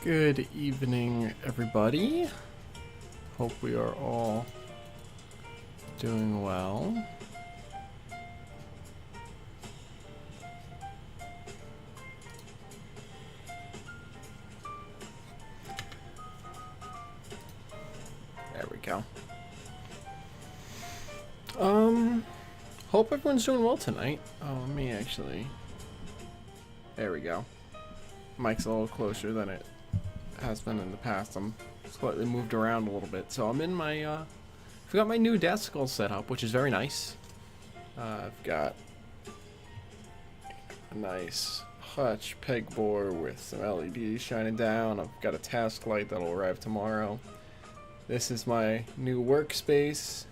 Good evening, everybody. Hope we are all doing well. There we go. Hope everyone's doing well tonight. Oh, let me actually. There we go. Mic's a little closer than it has been in the past. I'm slightly moved around a little bit, so I'm in my I've got my new desk all set up, which is very nice. I've got a nice hutch pegboard with some LEDs shining down. I've got a task light that'll arrive tomorrow. This is my new workspace,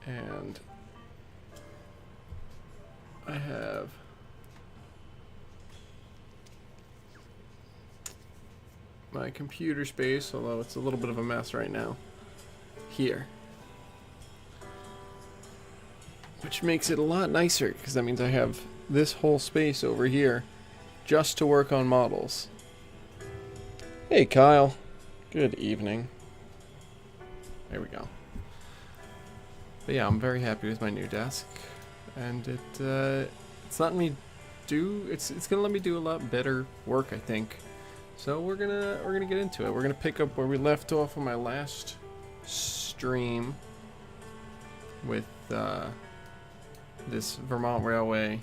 and I have my computer space, although it's a little bit of a mess right now, here. Which makes it a lot nicer, because that means I have this whole space over here just to work on models. Hey Kyle, good evening. There we go. But yeah, I'm very happy with my new desk, and it's letting me do, it's gonna let me do a lot better work, I think. So we're gonna get into it. We're gonna pick up where we left off on my last stream with this Vermont Railway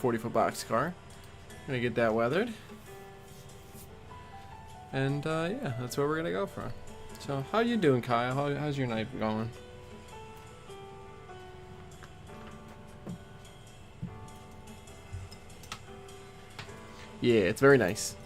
40-foot boxcar. Gonna get that weathered, and yeah, that's where we're gonna go from. So how you doing, Kyle? How's your night going? Yeah, it's very nice.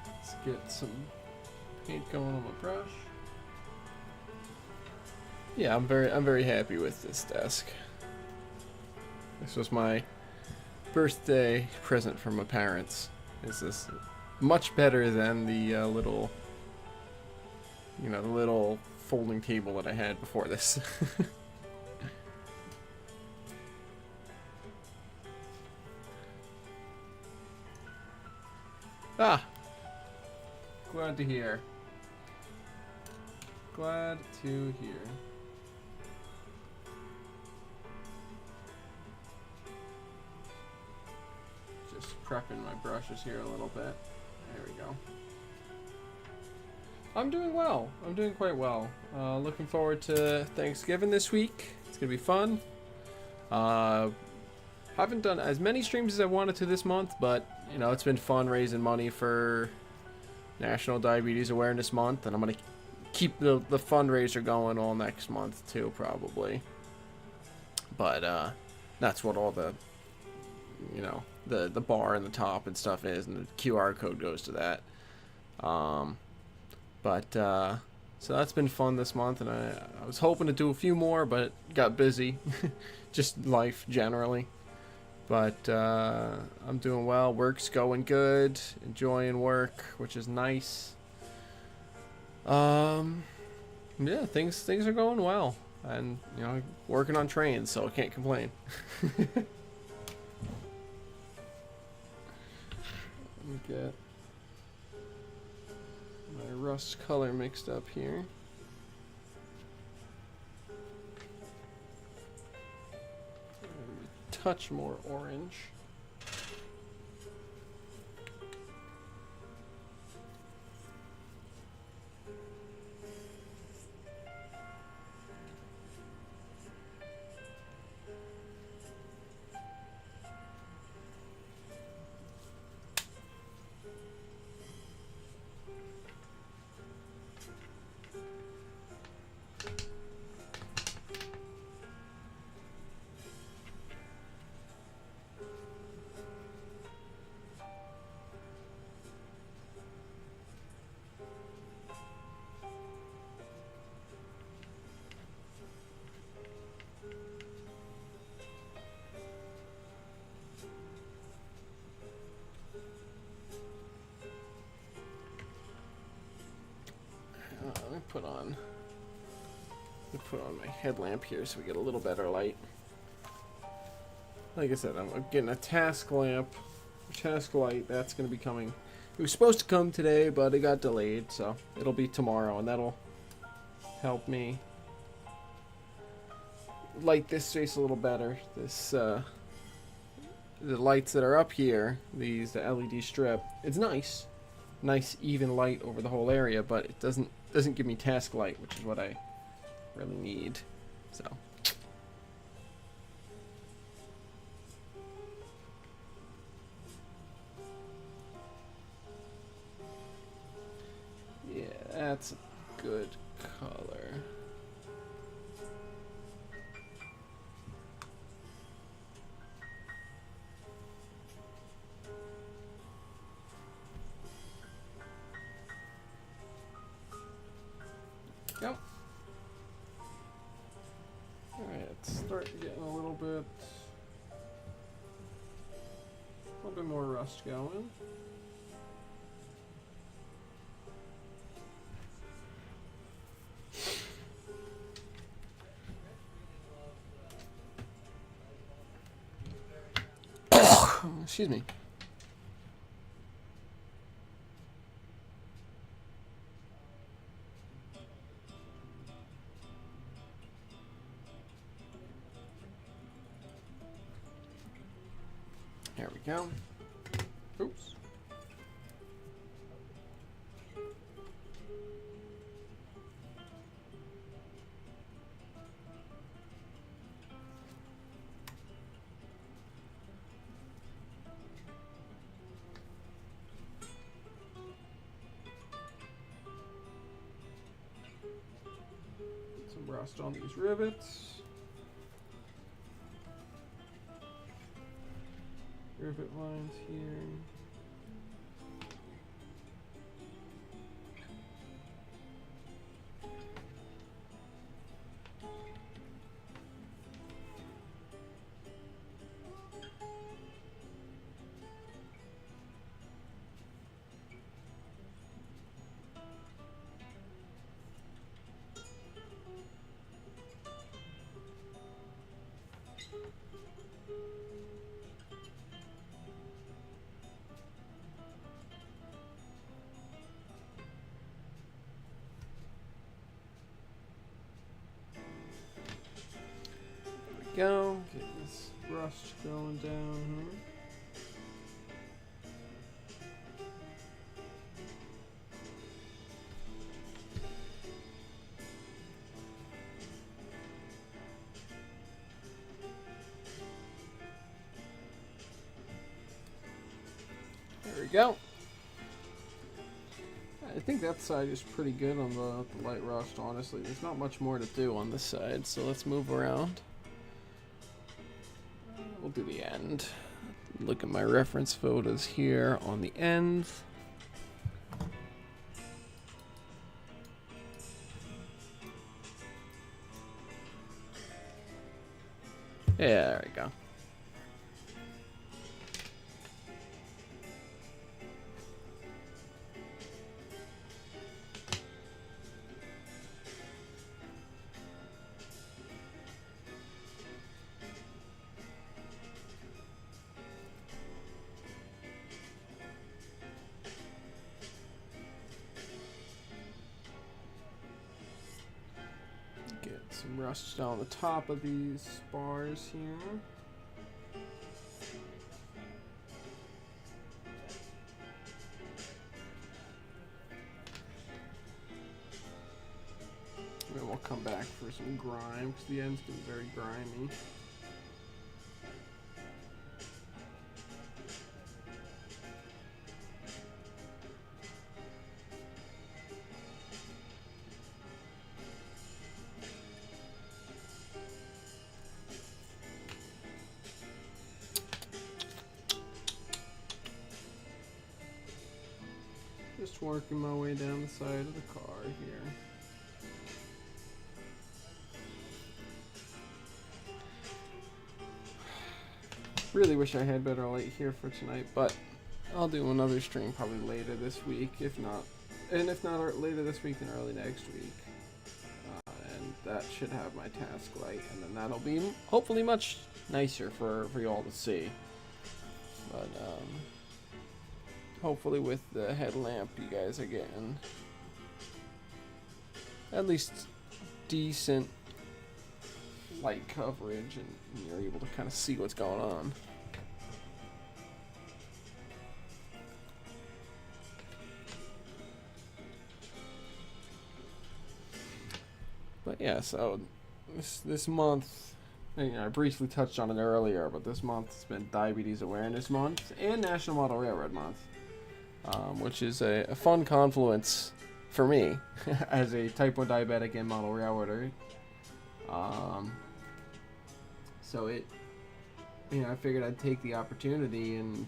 Let's get some paint going on my brush. Yeah, I'm very happy with this desk. This was my birthday present from my parents. Is this much better than the little, you know, the little folding table that I had before this. Ah, glad to hear. Glad to hear. Just prepping my brushes here a little bit. There we go. I'm doing well. I'm doing quite well. Looking forward to Thanksgiving this week. It's gonna be fun. Haven't done as many streams as I wanted to this month, but you know, it's been fun raising money for National Diabetes Awareness Month, and I'm gonna keep the fundraiser going all next month too, probably. But that's what all the, you know, the bar and the top and stuff is, and the QR code goes to that. So that's been fun this month, and I was hoping to do a few more, but got busy. Just life generally. But I'm doing well. Work's going good. Enjoying work, which is nice. Yeah, things are going well, and you know, working on trains, so I can't complain. Let me get my rust color mixed up here. A touch more orange. to put on my headlamp here so we get a little better light. Like I said, I'm getting a task lamp, task light. That's going to be coming. It was supposed to come today, but it got delayed, so it'll be tomorrow, and that'll help me light this space a little better. The lights that are up here, the LED strip, it's nice even light over the whole area, but it doesn't give me task light, which is what I really need. So yeah, that's a good color. Yep. Alright, it's starting getting a little bit more rust going. Excuse me. There we go. Oops. Put some rust on these rivets. Rivet lines here. Go, get this rust going down here. There we go. I think that side is pretty good on the light rust, honestly. There's not much more to do on this side, so let's move around. We'll do the end. Look at my reference photos here on the ends. Yeah, there we go. Some rust on the top of these bars here. And then we'll come back for some grime because the end's been very grimy. Just working my way down the side of the car here. Really wish I had better light here for tonight, but I'll do another stream probably later this week, if not later this week, then early next week. And that should have my task light, and then that'll be hopefully much nicer for you all to see. But hopefully with the headlamp you guys are getting at least decent light coverage, and you're able to kind of see what's going on. But yeah, so this month, I briefly touched on it earlier, but this month has been Diabetes Awareness Month and National Model Railroad Month, which is a fun confluence for me as a type 1 diabetic and model railroader. So I figured I'd take the opportunity and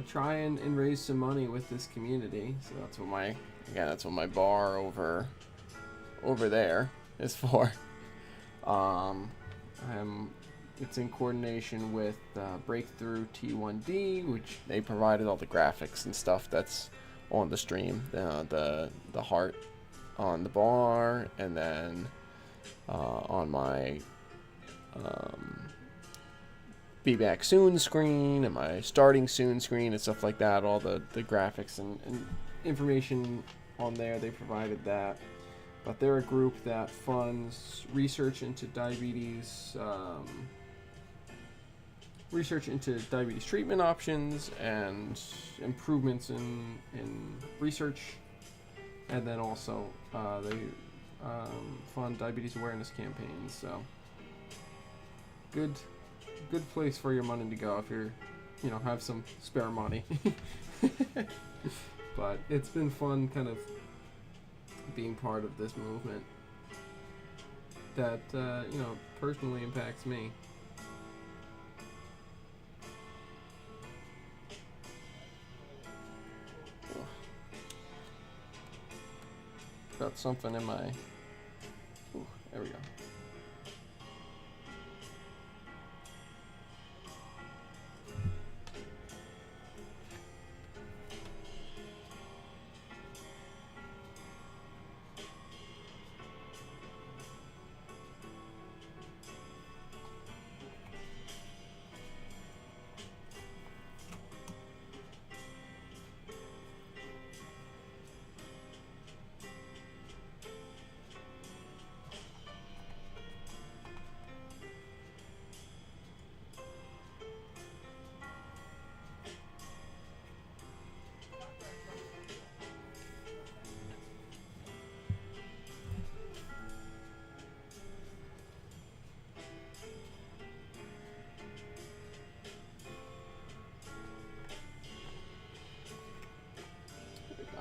try and raise some money with this community. So that's what my bar over there is for. It's in coordination with Breakthrough T1D, which they provided all the graphics and stuff that's on the stream, the heart on the bar, and then on my be back soon screen and my starting soon screen and stuff like that. All the graphics and information on there, they provided that. But they're a group that funds research into diabetes treatment options and improvements in research, and then also they fund diabetes awareness campaigns. So good place for your money to go if you're have some spare money. But it's been fun kind of being part of this movement that personally impacts me. Got something in my... Ooh, there we go.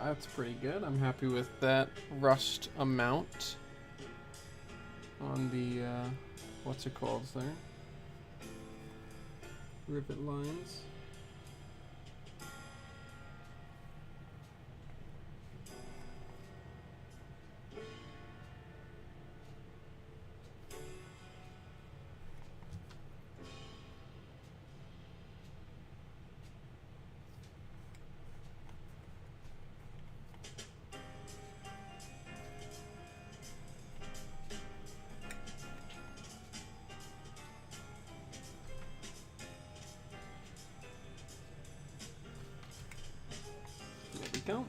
That's pretty good. I'm happy with that rust amount on the, what's it called there? Rivet lines. Go.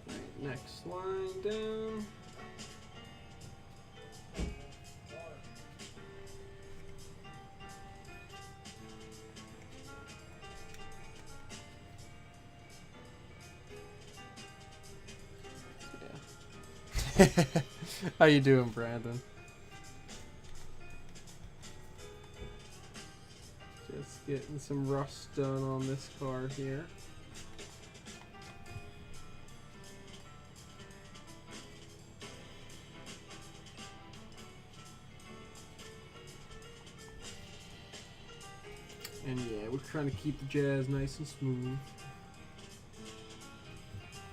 Right, next line down. How you doing, Brandon? Just getting some rust done on this car here. And yeah, we're trying to keep the jazz nice and smooth.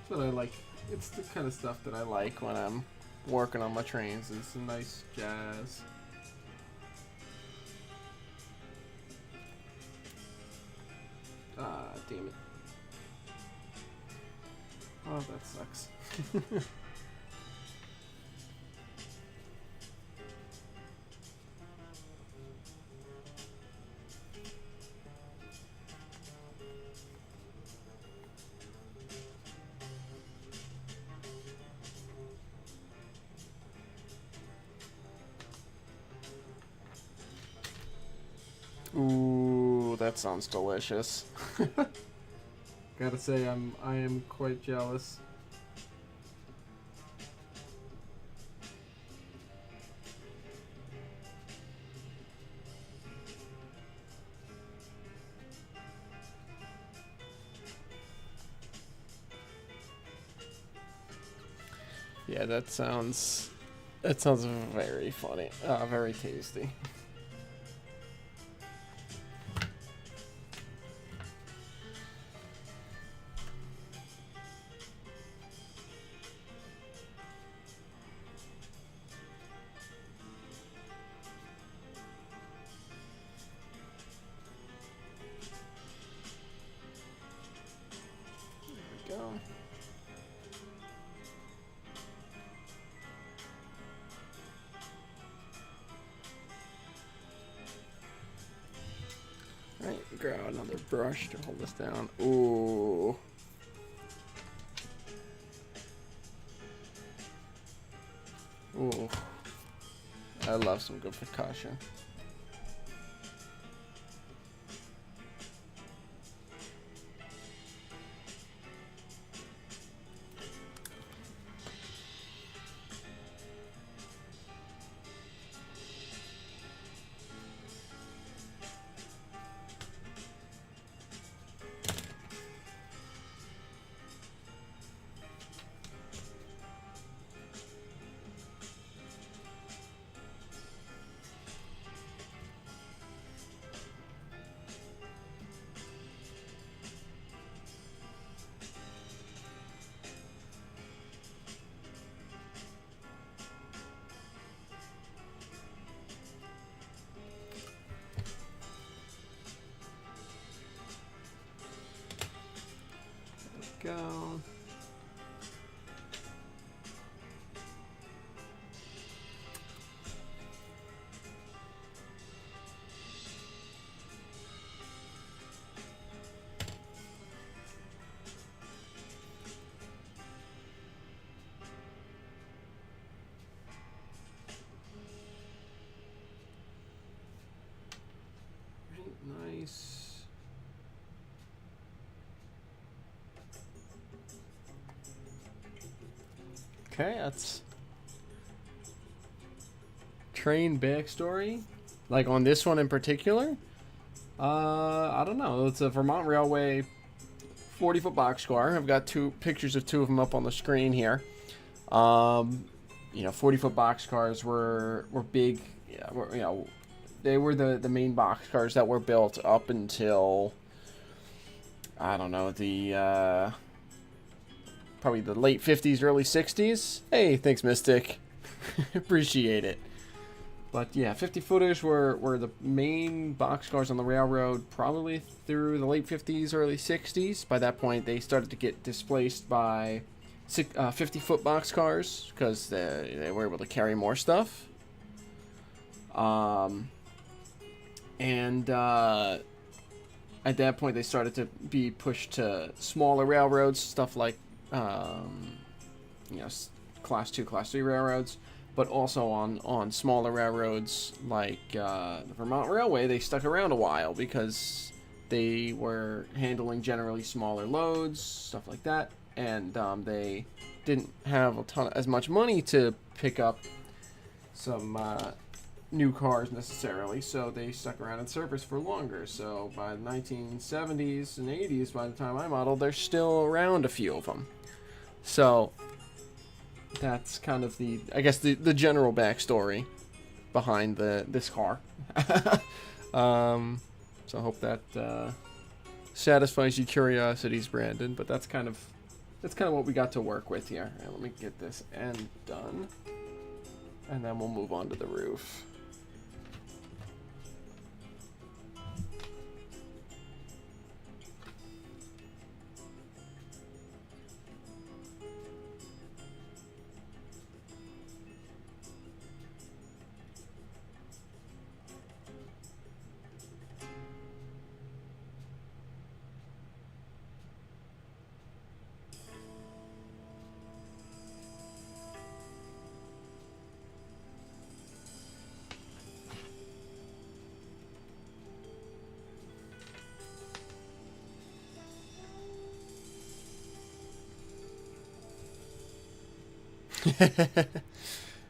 That's what I like. It's the kind of stuff that I like when I'm working on my trains. It's a nice jazz. Ah, damn it. Oh, that sucks. Ooh, that sounds delicious. Gotta say, I am quite jealous. Yeah, that sounds very funny. Very tasty. There we go. Alright, grab another brush to hold this down. Ooh. Ooh. I love some good percussion. Go. Nice. Okay, that's train backstory. Like on this one in particular, I don't know. It's a Vermont Railway 40-foot boxcar. I've got two pictures of two of them up on the screen here. You know, 40-foot boxcars were big. Yeah, you know, they were the main boxcars that were built up until, I don't know, the probably the late 50s, early 60s. Hey, thanks, Mystic. Appreciate it. But yeah, 50-footers were the main boxcars on the railroad probably through the late 50s, early 60s. By that point, they started to get displaced by 50-foot boxcars because they were able to carry more stuff. And at that point, they started to be pushed to smaller railroads, stuff like you know, class 2, class 3 railroads, but also on smaller railroads like the Vermont Railway. They stuck around a while because they were handling generally smaller loads, stuff like that, and they didn't have as much money to pick up some new cars necessarily, so they stuck around in service for longer. So by the 1970s and 80s, by the time I modeled, there's still around a few of them. So that's kind of I guess the general backstory behind this car. So I hope that satisfies your curiosities, Brandon. But that's kind of kind of what we got to work with here. And let me get this end done, and then we'll move on to the roof.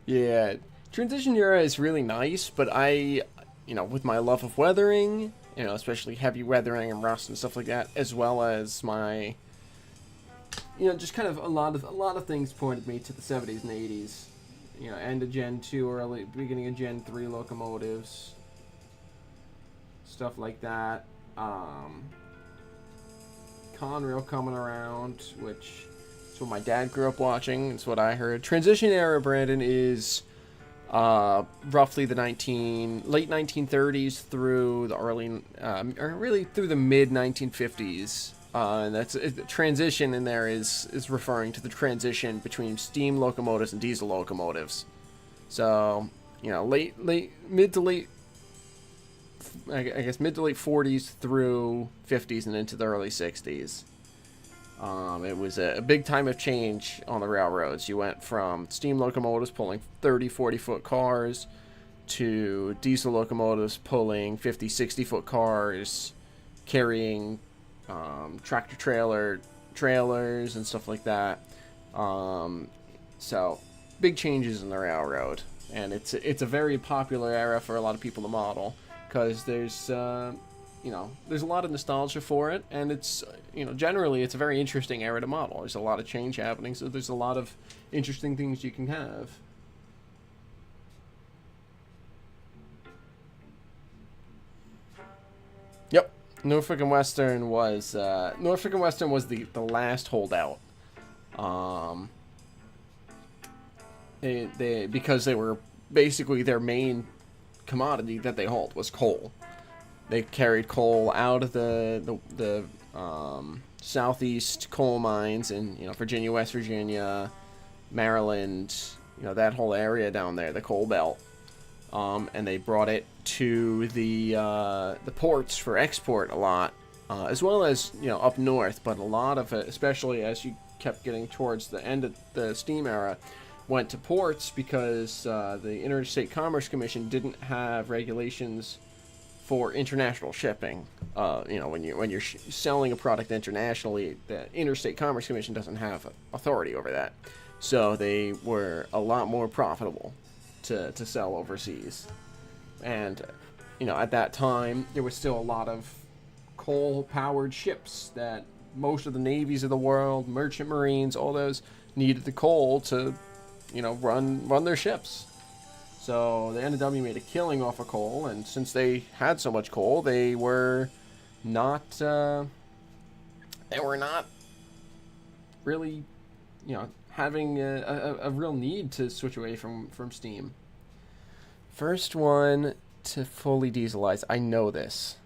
Yeah, transition era is really nice, but with my love of weathering, especially heavy weathering and rust and stuff like that, as well as my, just kind of a lot of things pointed me to the 70s and 80s. End of Gen 2, early beginning of Gen 3 locomotives, stuff like that. Conrail coming around, which is what my dad grew up watching. It's what I heard. Transition era, Brandon, is roughly the late 1930s through the early, or really through the mid 1950s. And that's the transition in there is referring to the transition between steam locomotives and diesel locomotives. So, mid to late 40s through 50s and into the early 60s. It was a big time of change on the railroads. You went from steam locomotives pulling 30, 40-foot cars to diesel locomotives pulling 50, 60-foot cars, carrying tractor trailers and stuff like that. So, big changes in the railroad. And it's a very popular era for a lot of people to model, because there's there's a lot of nostalgia for it, and it's generally it's a very interesting era to model. There's a lot of change happening, so there's a lot of interesting things you can have. Yep, Norfolk and Western was the last holdout. Because they were basically their main commodity that they hauled was coal. They carried coal out of the southeast coal mines in Virginia, West Virginia, Maryland, that whole area down there, the coal belt, and they brought it to the ports for export a lot, as well as up north. But a lot of it, especially as you kept getting towards the end of the steam era, went to ports because the Interstate Commerce Commission didn't have regulations for international shipping. When you're selling a product internationally, the Interstate Commerce Commission doesn't have authority over that. So they were a lot more profitable to sell overseas. And at that time, there was still a lot of coal-powered ships that most of the navies of the world, merchant marines, all those needed the coal to run their ships. So the NW made a killing off of coal, and since they had so much coal, they were not really having a real need to switch away from steam. First one to fully dieselize. I know this.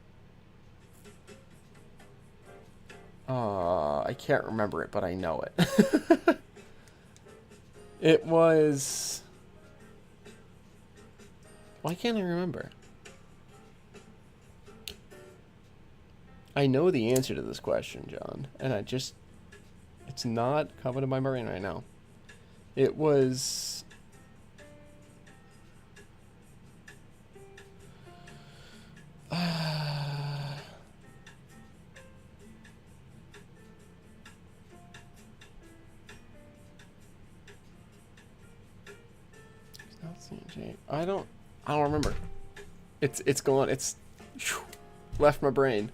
I can't remember it, but I know it. It was... Why can't I remember? I know the answer to this question, John, and it's not coming to my brain right now. It was... It's not CNJ. I don't remember. It's gone. It's left my brain.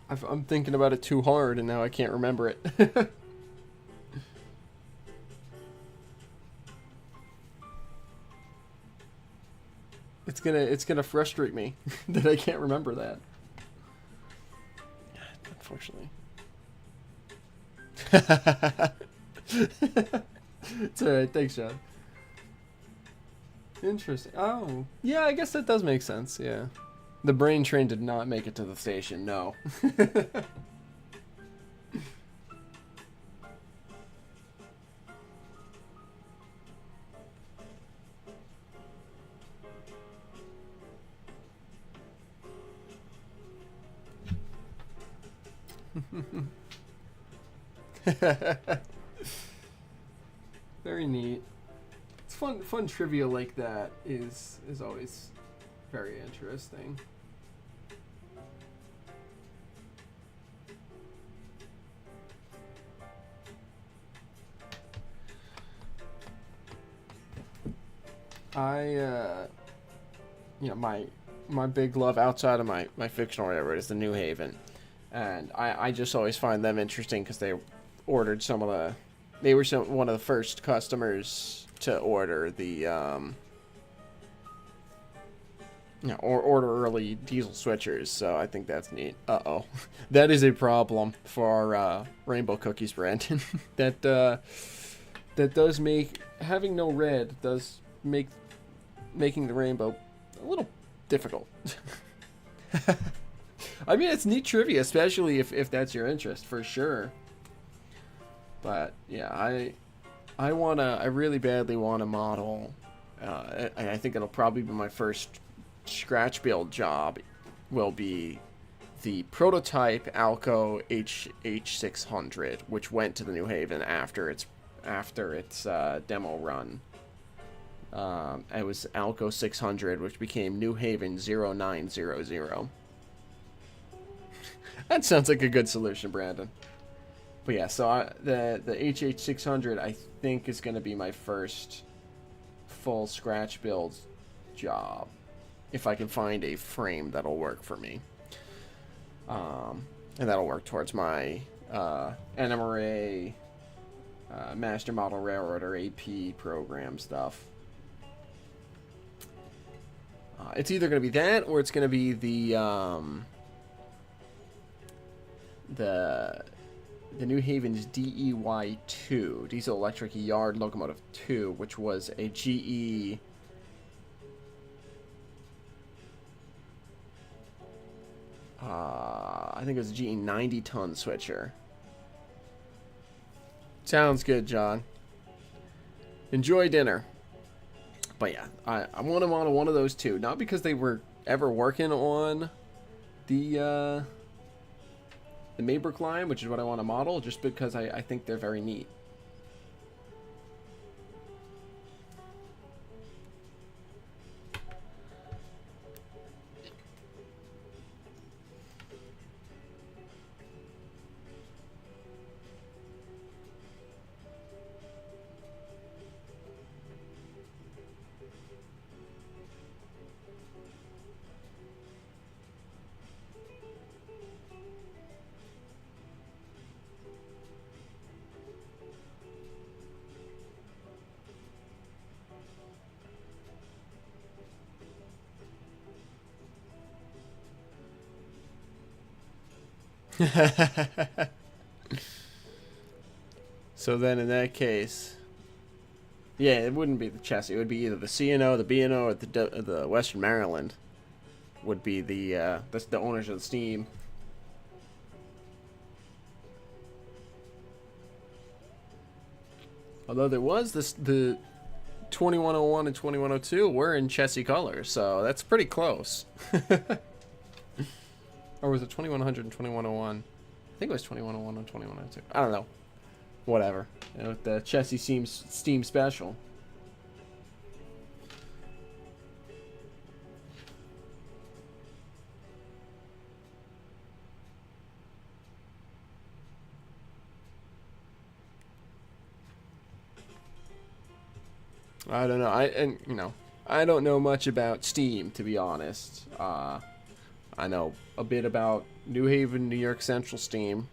I'm thinking about it too hard, and now I can't remember it. It's gonna frustrate me that I can't remember that. actually. It's alright, thanks, John. Interesting. Oh, yeah, I guess that does make sense, yeah. The brain train did not make it to the station, no. Very neat. It's fun trivia like that is always very interesting. You know, my big love outside of my fictional railroad is the New Haven, and I just always find them interesting because they ordered they were one of the first customers to order the or order early diesel switchers, so I think that's neat. Uh-oh. That is a problem for our Rainbow Cookies, Brandon. that does make having no red does make making the rainbow a little difficult. I mean, it's neat trivia, especially if that's your interest, for sure. But yeah, I really badly want to model. I think it'll probably be my first scratch build job. Will be the prototype Alco H600, which went to the New Haven after its demo run. It was Alco 600, which became New Haven 0900. That sounds like a good solution, Brandon. But yeah, so the HH600 I think is going to be my first full scratch build job, if I can find a frame that'll work for me. And that'll work towards my NMRA Master Model Railroad or AP program stuff. It's either going to be that, or it's going to be the New Haven's DEY2, Diesel Electric Yard Locomotive 2, which was a GE I think it was a GE 90-ton switcher. Sounds good, John. Enjoy dinner. But yeah, I want them on one of those two. Not because they were ever working on the Maybrook line, which is what I want to model, just because I think they're very neat. So then in that case, yeah, it wouldn't be the chassis. It would be either the C&O, the B&O, or the Western Maryland would be the owners of the steam. Although there was the 2101 and 2102 were in chassis colors, so that's pretty close. Or was it 2100 and 2101? I think it was 2101 and 2102. I don't know. Whatever. You know, the chassis seems steam special. I don't know. I don't know much about steam, to be honest. I know a bit about New Haven, New York Central steam.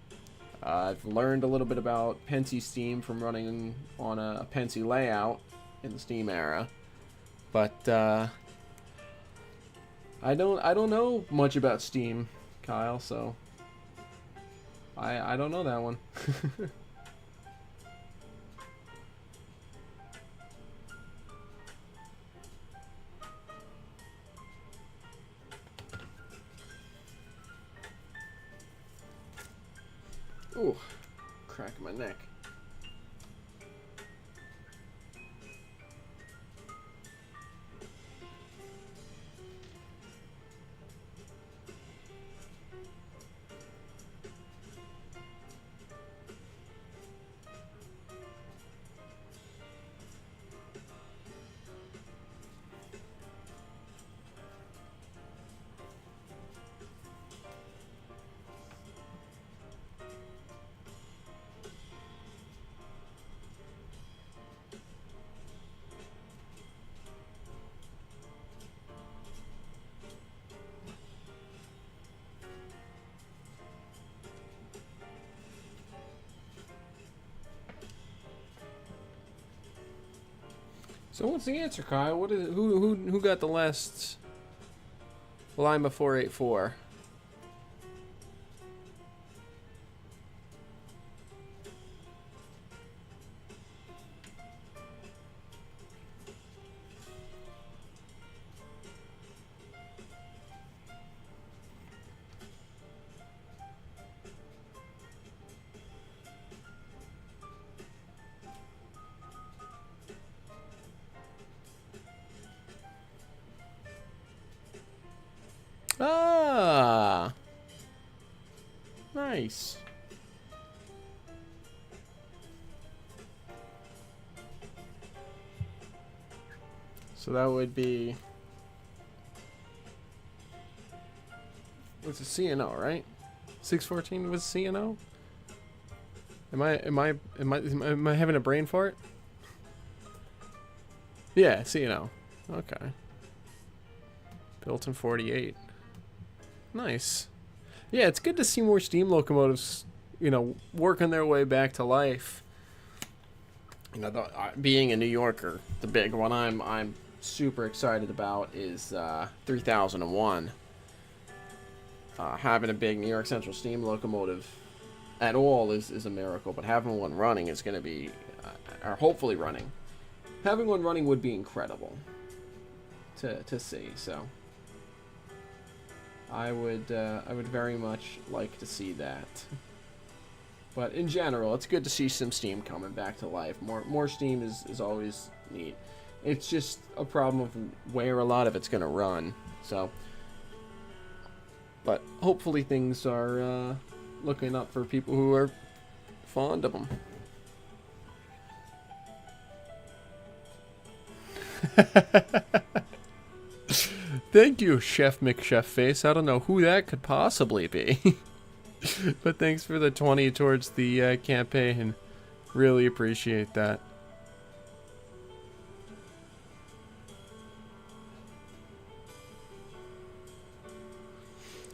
I've learned a little bit about Pennsy steam from running on a Pennsy layout in the steam era, but I don't know much about steam, Kyle. So I don't know that one. Ooh, cracking my neck. So what's the answer, Kyle? What is who got the last Lima 484? Ah, nice. So that would be, what's a CNO, right? 614 was CNO. Am I having a brain fart? Yeah, CNO. Okay. Built in 48. Nice. Yeah, it's good to see more steam locomotives, you know, working their way back to life. You know, being a New Yorker, the big one I'm super excited about is 3001. Having a big New York Central steam locomotive at all is a miracle, but having one running is going to be, or hopefully running. Having one running would be incredible to see. So I would very much like to see that. But in general, it's good to see some steam coming back to life. More steam is always neat. It's just a problem of where a lot of it's going to run. So, but hopefully things are looking up for people who are fond of them. Thank you, Chef McChefface. I don't know who that could possibly be. But thanks for the 20 towards the campaign. Really appreciate that.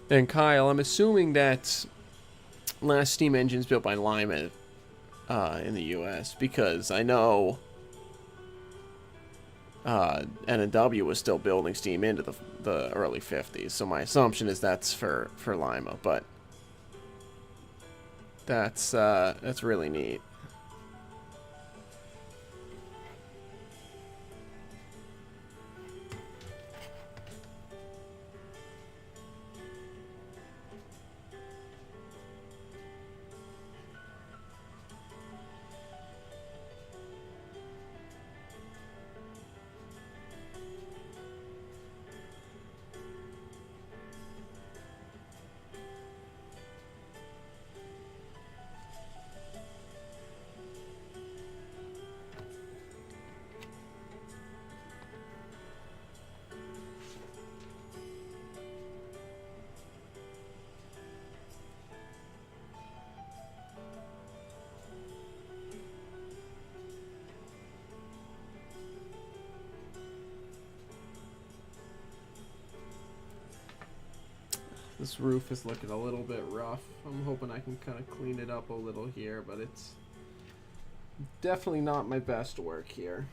And Kyle, I'm assuming that last steam engine's built by Lima in the U.S. because I know N&W was still building steam into the early 50s. So my assumption is that's for Lima, but that's really neat. This roof is looking a little bit rough. I'm hoping I can kind of clean it up a little here, but it's definitely not my best work here.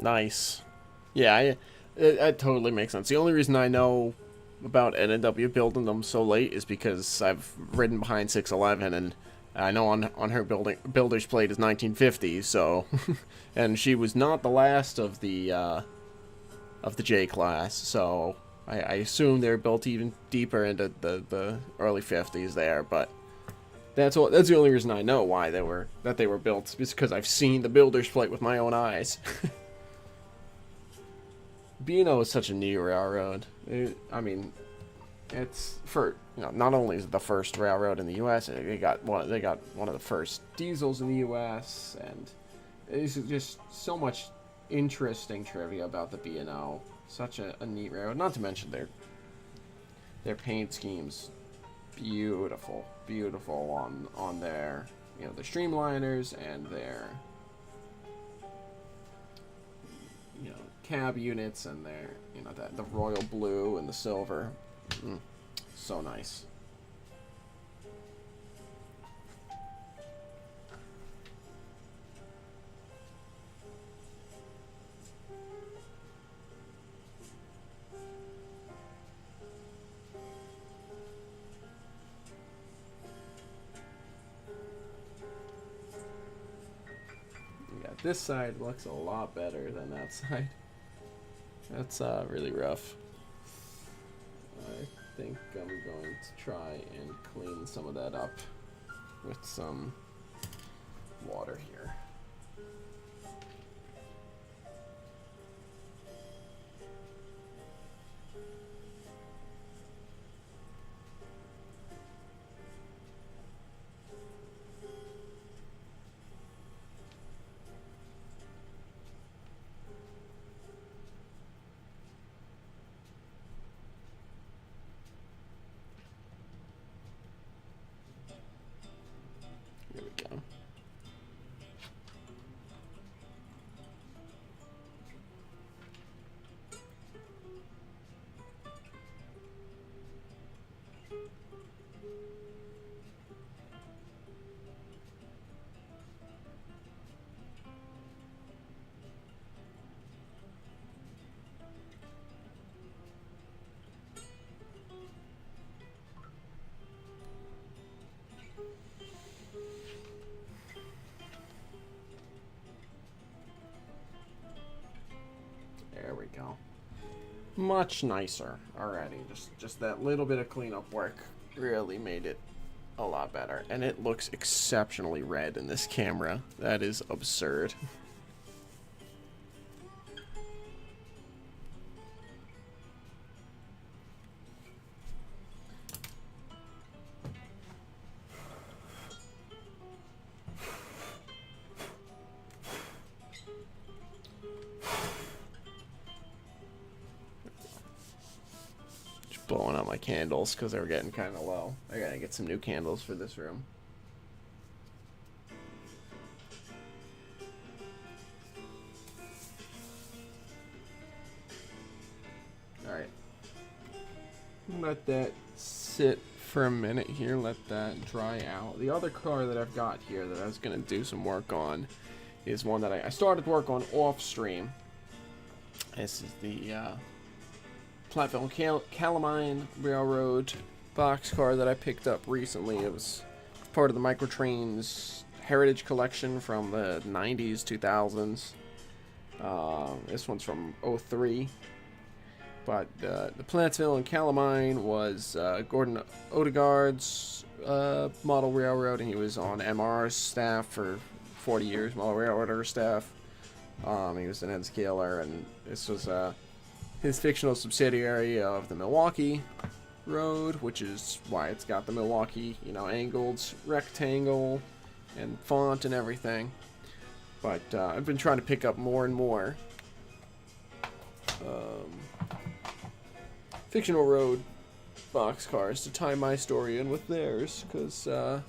Nice. Yeah, it totally makes sense. The only reason I know about N&W building them so late is because I've ridden behind 611, and I know on her builder's plate is 1950, so and she was not the last of the J class, so I assume they're built even deeper into the early 50s there, but that's the only reason I know why they were built, is because I've seen the builder's plate with my own eyes. B&O is such a neat railroad. I mean, it's for, not only is it the first railroad in the U.S., they got one of the first diesels in the U.S., and there's just so much interesting trivia about the B&O. Such a neat railroad. Not to mention their paint schemes, beautiful on their the streamliners and their cab units and their the royal blue and the silver. So nice. Yeah, this side looks a lot better than that side. That's really rough. I think I'm going to try and clean some of that up with some water here. There we go. There we go. Much nicer already. Just that little bit of cleanup work really made it a lot better. And it looks exceptionally red in this camera. That is absurd. Blowing out my candles because they were getting kind of low. I gotta get some new candles for this room. Alright. Let that sit for a minute here. Let that dry out. The other car that I've got here that I was gonna do some work on is one that I started work on off stream. This is the Platteville-Calamine Railroad boxcar that I picked up recently. It was part of the Microtrains Heritage Collection from the 90s, 2000s. This one's from 03. But the Platteville and Calamine was Gordon Odegaard's model railroad, and he was on MR's staff for 40 years, model railroader staff. He was an N-scaler, and this was his fictional subsidiary of the Milwaukee Road, which is why it's got the Milwaukee, angled rectangle and font and everything. But I've been trying to pick up more and more fictional road boxcars to tie my story in with theirs, because I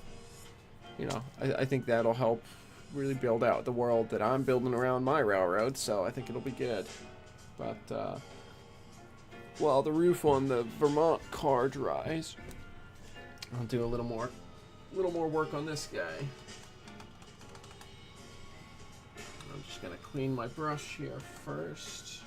think that'll help really build out the world that I'm building around my railroad, so I think it'll be good. But while the roof on the Vermont car dries, I'll do a little more work on this guy. I'm just gonna clean my brush here first.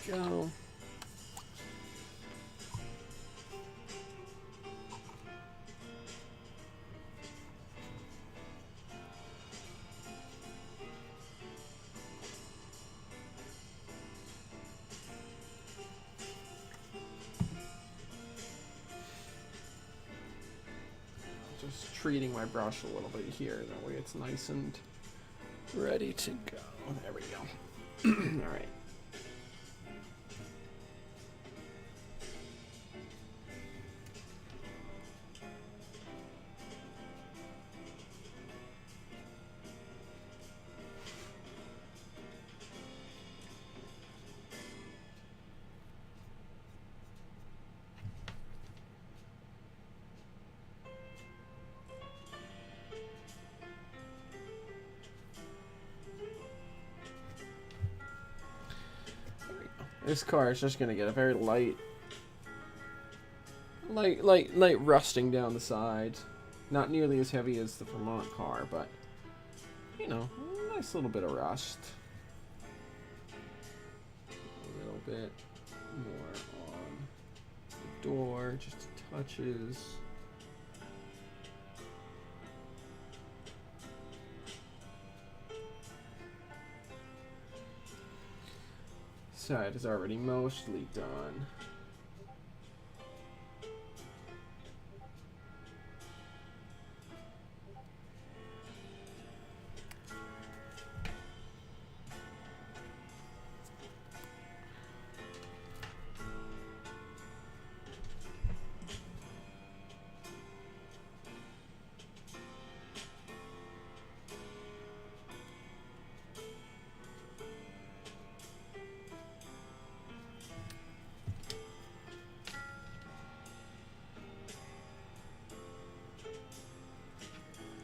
There we go. Just treating my brush a little bit here, that way it's nice and ready to go. There we go. All right. This car is just gonna get a very light rusting down the sides. Not nearly as heavy as the Vermont car, but you know, a nice little bit of rust. A little bit more on the door, just touches. Side is already mostly done.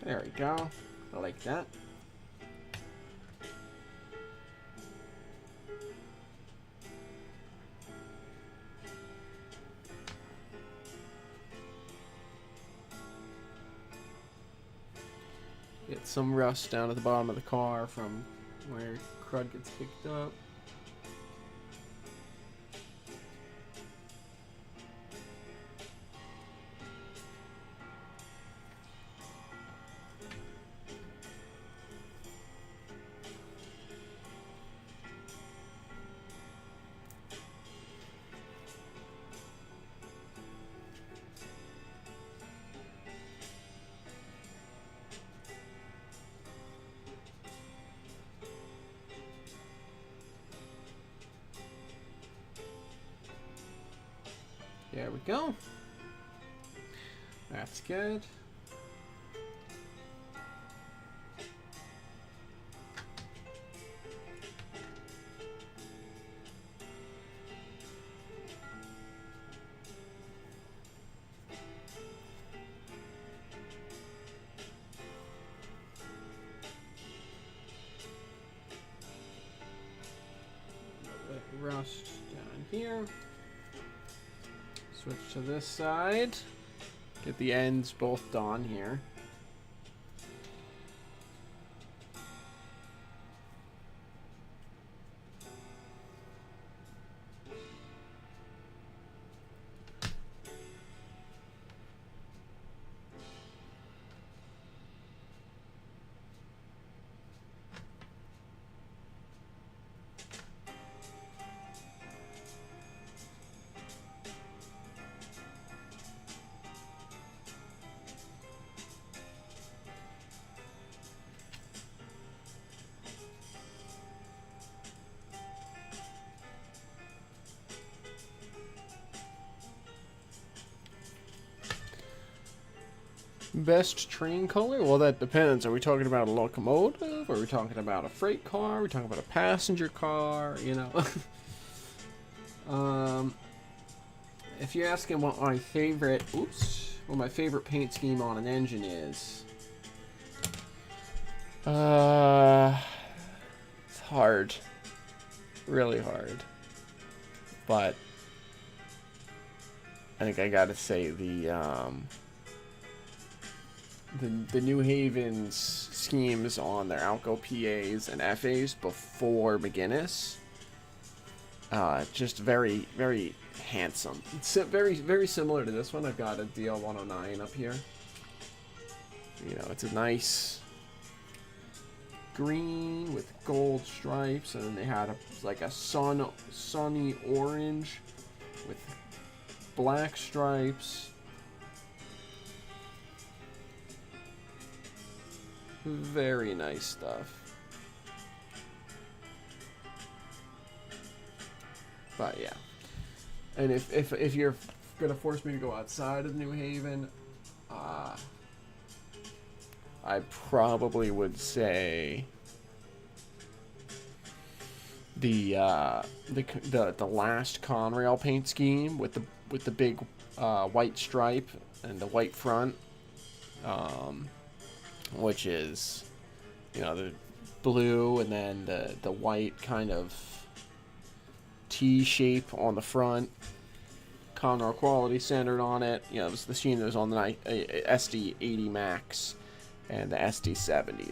There we go. I like that. Get some rust down at the bottom of the car from where crud gets picked up. There we go. That's good. Rust down here. Switch to this side. Get the ends both done here. Best train color? Well, that depends. Are we talking about a locomotive? Are we talking about a freight car? Are we talking about a passenger car? You know, if you're asking what my favorite, what my favorite paint scheme on an engine is, it's hard, really hard, but I think I gotta say the New Haven's schemes on their Alco PAs and FAs before McGinnis, just very, very handsome. It's very similar to this one. I've got a DL109 up here. You know, it's a nice green with gold stripes, and then they had like a sunny orange with black stripes. Very nice stuff. But yeah, and if you're gonna force me to go outside of New Haven, I probably would say the last Conrail paint scheme with the big white stripe and the white front, which is, you know, the blue and then the white kind of T shape on the front, Conrail quality centered on it. You know, it was the machine that was on the SD80 Max, and the SD70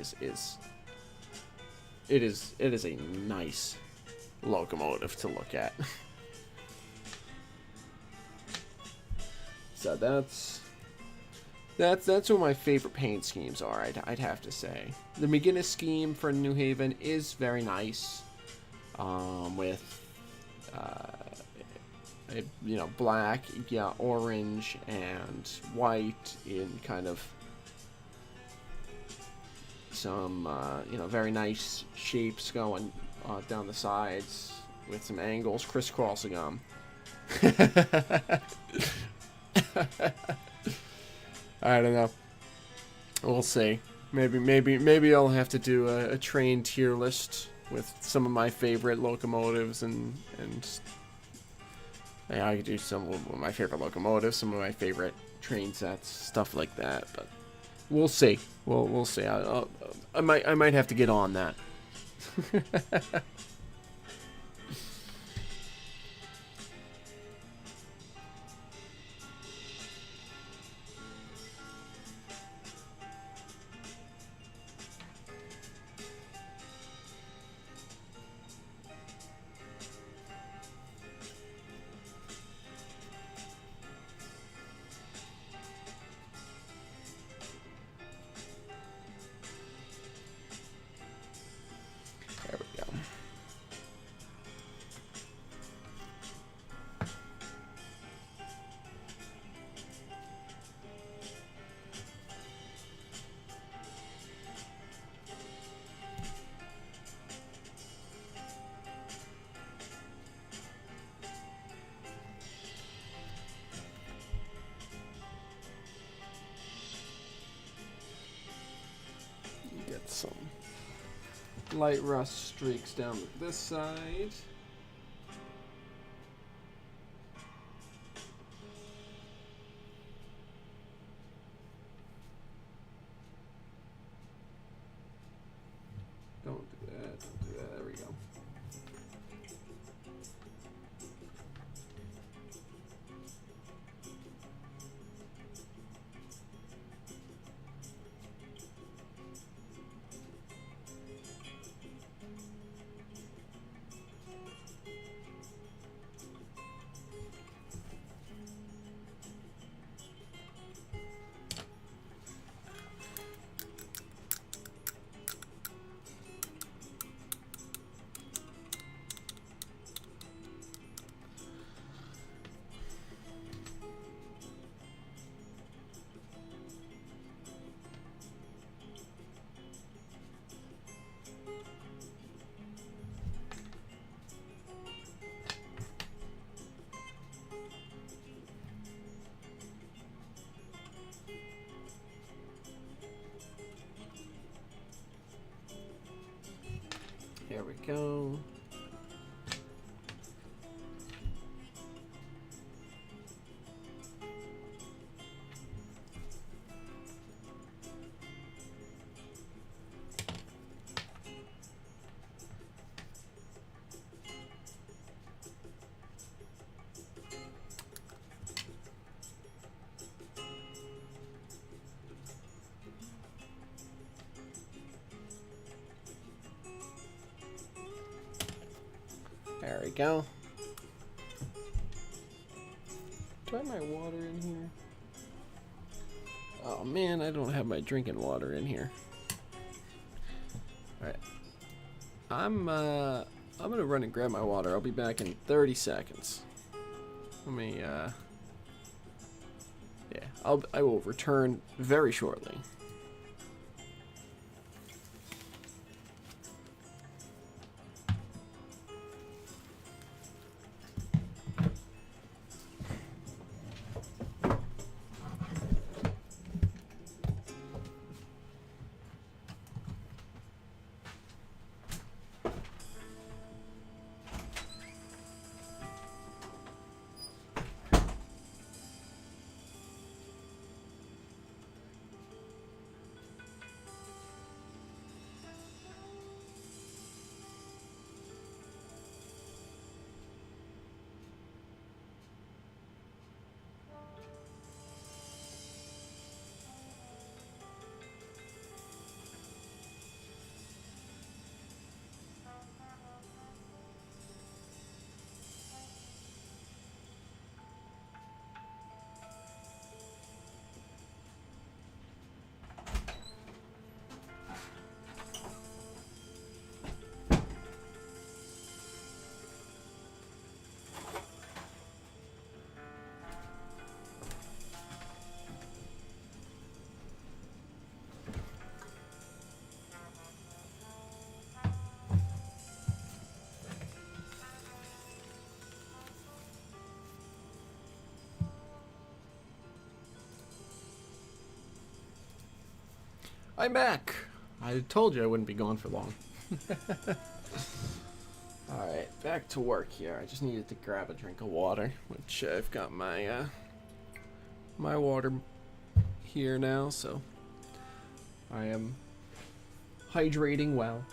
is a nice locomotive to look at. So that's what my favorite paint schemes are. I'd have to say the McGinnis scheme for New Haven is very nice, with you know, black, yeah, orange, and white in kind of some you know, very nice shapes going down the sides with some angles crisscrossing them. I don't know. We'll see. Maybe I'll have to do a train tier list with some of my favorite locomotives, and yeah, I could do some of my favorite locomotives, some of my favorite train sets, stuff like that. But we'll see. We'll see. I might have to get on that. There we go. Get some light rust streaks down this side. Don't do that, don't do that. There we go. go. Do I have my water in here? Oh man, I don't have my drinking water in here. Alright. I'm gonna run and grab my water. I'll be back in 30 seconds. Let me, yeah, I will return very shortly. I'm back. I told you I wouldn't be gone for long. Alright, back to work here. I just needed to grab a drink of water, which I've got my my water here now, so I am hydrating well.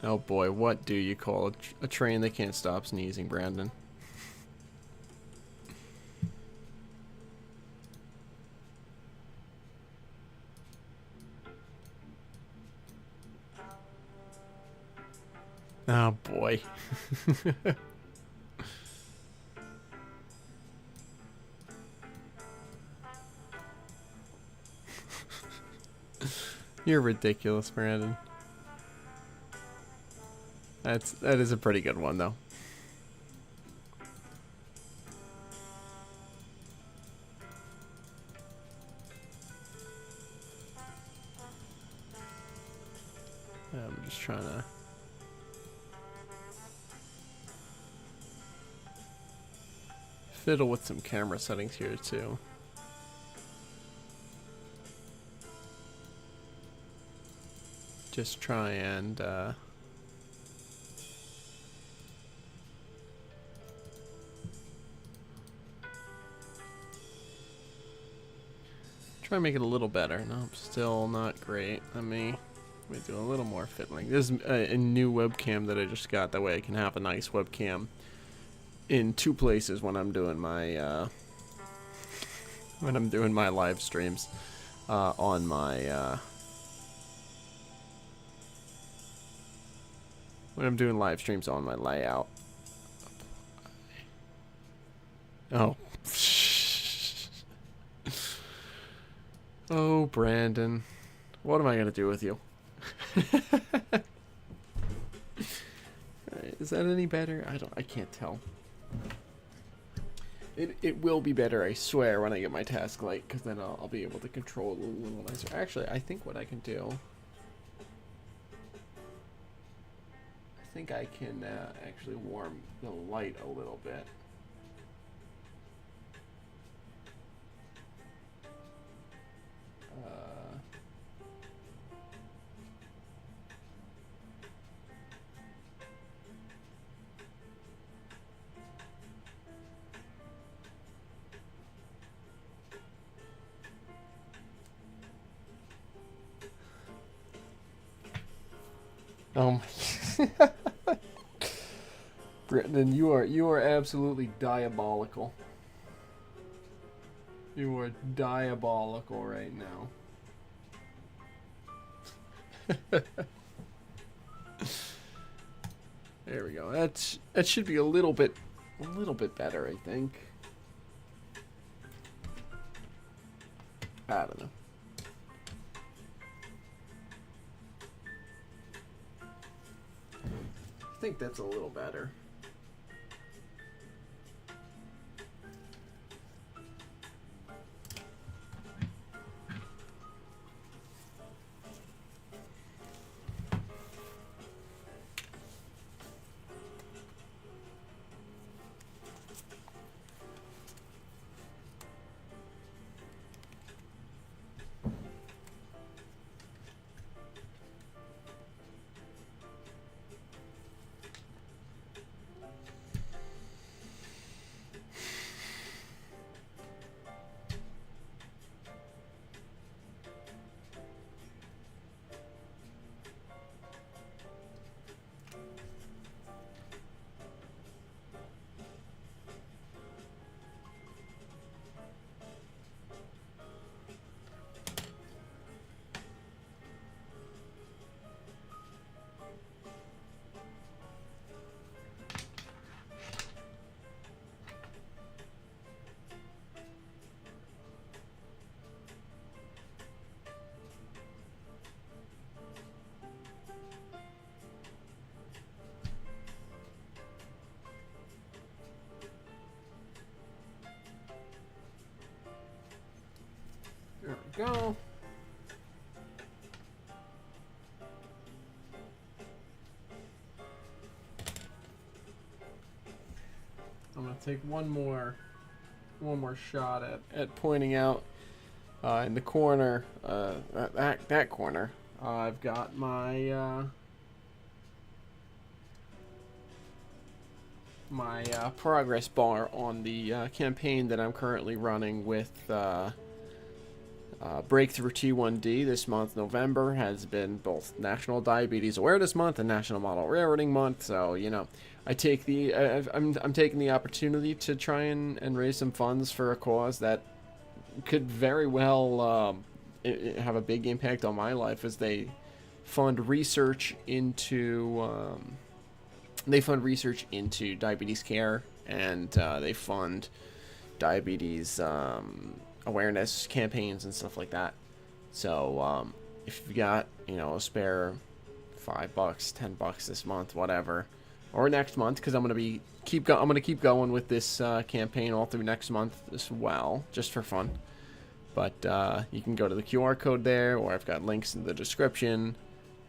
Oh boy, what do you call a train that can't stop sneezing, Brandon? Oh boy. You're ridiculous, Brandon. That is a pretty good one, though. I'm just trying to fiddle with some camera settings here too. Just try and try and make it a little better. Nope, still not great. Let me do a little more fiddling. This is a new webcam that I just got. That way I can have a nice webcam in two places when I'm doing my live streams on my when I'm doing live streams on my layout. Oh. Oh, Brandon. What am I gonna do with you? Alright, is that any better? I can't tell. It will be better, I swear, when I get my task light, because then I'll be able to control it a little nicer. Actually, I think what I can do, I think I can actually warm the light a little bit. Brendan, you are absolutely diabolical. You are diabolical right now. There we go. That should be a little bit better, I think. I don't know. I think that's a little better. There we go. I'm gonna take one more shot at pointing out in the corner, that corner. I've got my progress bar on the campaign that I'm currently running with. Breakthrough T1D this month, November, has been both National Diabetes Awareness Month and National Model Railroading Month. So, you know, I take the I'm taking the opportunity to try and raise some funds for a cause that could very well have a big impact on my life, as they fund research into diabetes care, and they fund diabetes awareness campaigns and stuff like that. So if you've got, you know, a spare $5, $10 this month, whatever, or next month, because I'm gonna keep going with this campaign all through next month as well, just for fun. But you can go to the QR code there, or I've got links in the description,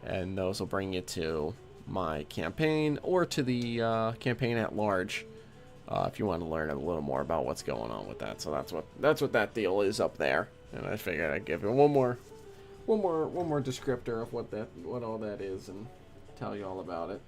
and those will bring you to my campaign or to the campaign at large. If you want to learn a little more about what's going on with that. So that's what that deal is up there. And I figured I'd give you one more descriptor of what all that is, and tell you all about it.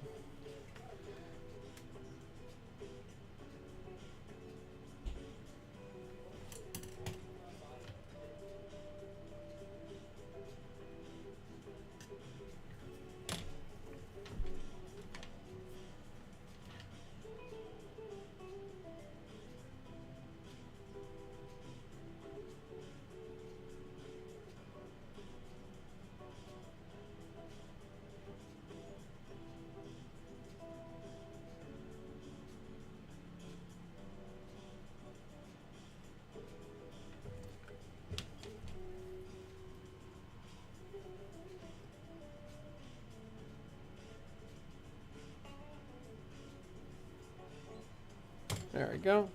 There we go.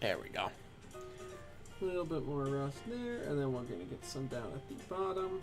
There we go. A little bit more rust there, and then we're going to get some down at the bottom.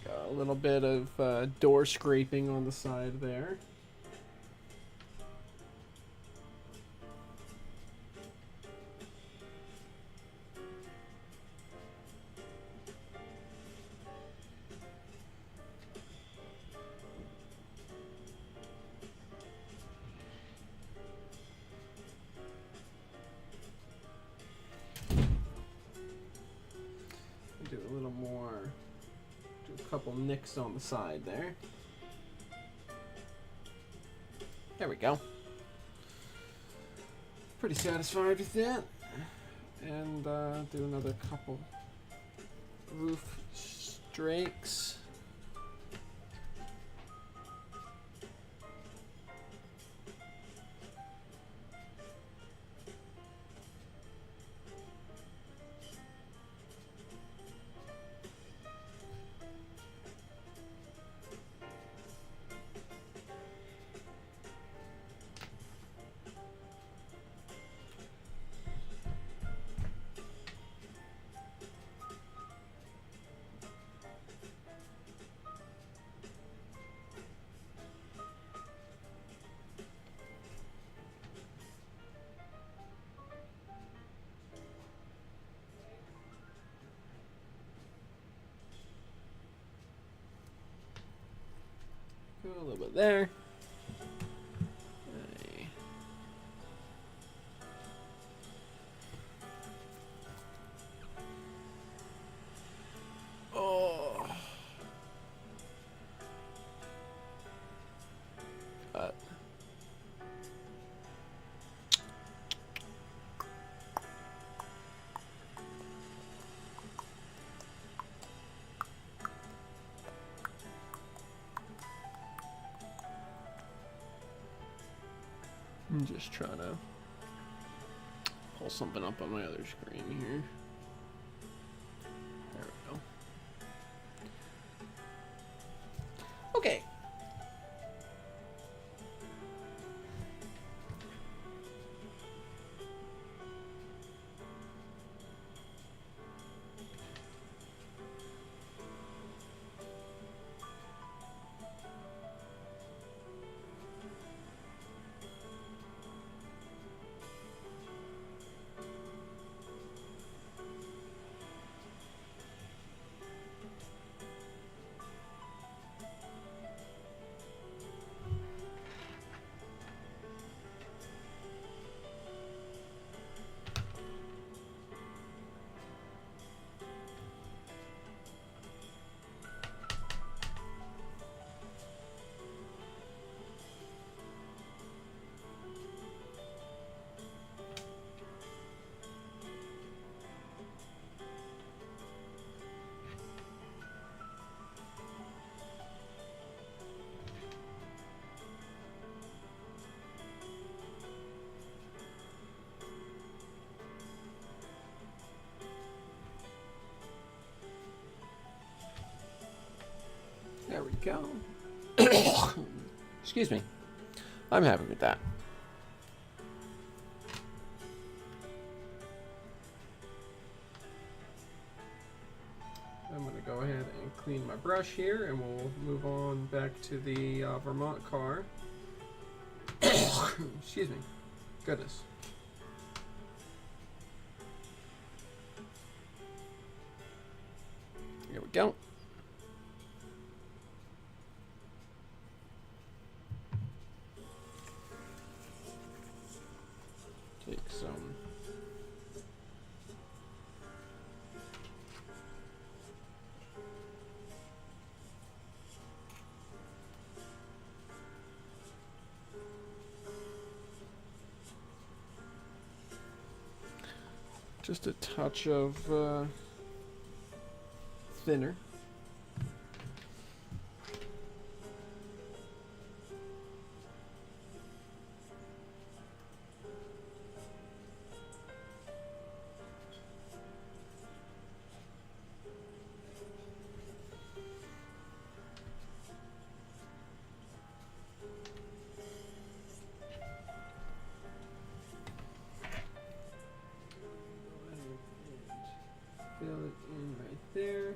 Got a little bit of door scraping on the side there. Do a little more, do a couple nicks on the side there. There we go. Pretty satisfied with that. And do another couple roof strakes. Go a little bit there. Okay. Oh. I'm just trying to pull something up on my other screen here. There we go. Okay. There we go. Excuse me. I'm happy with that. I'm going to go ahead and clean my brush here, and we'll move on back to the Vermont car. Excuse me. Goodness. Here we go. Take some. Just a touch of thinner. Fill it in right there.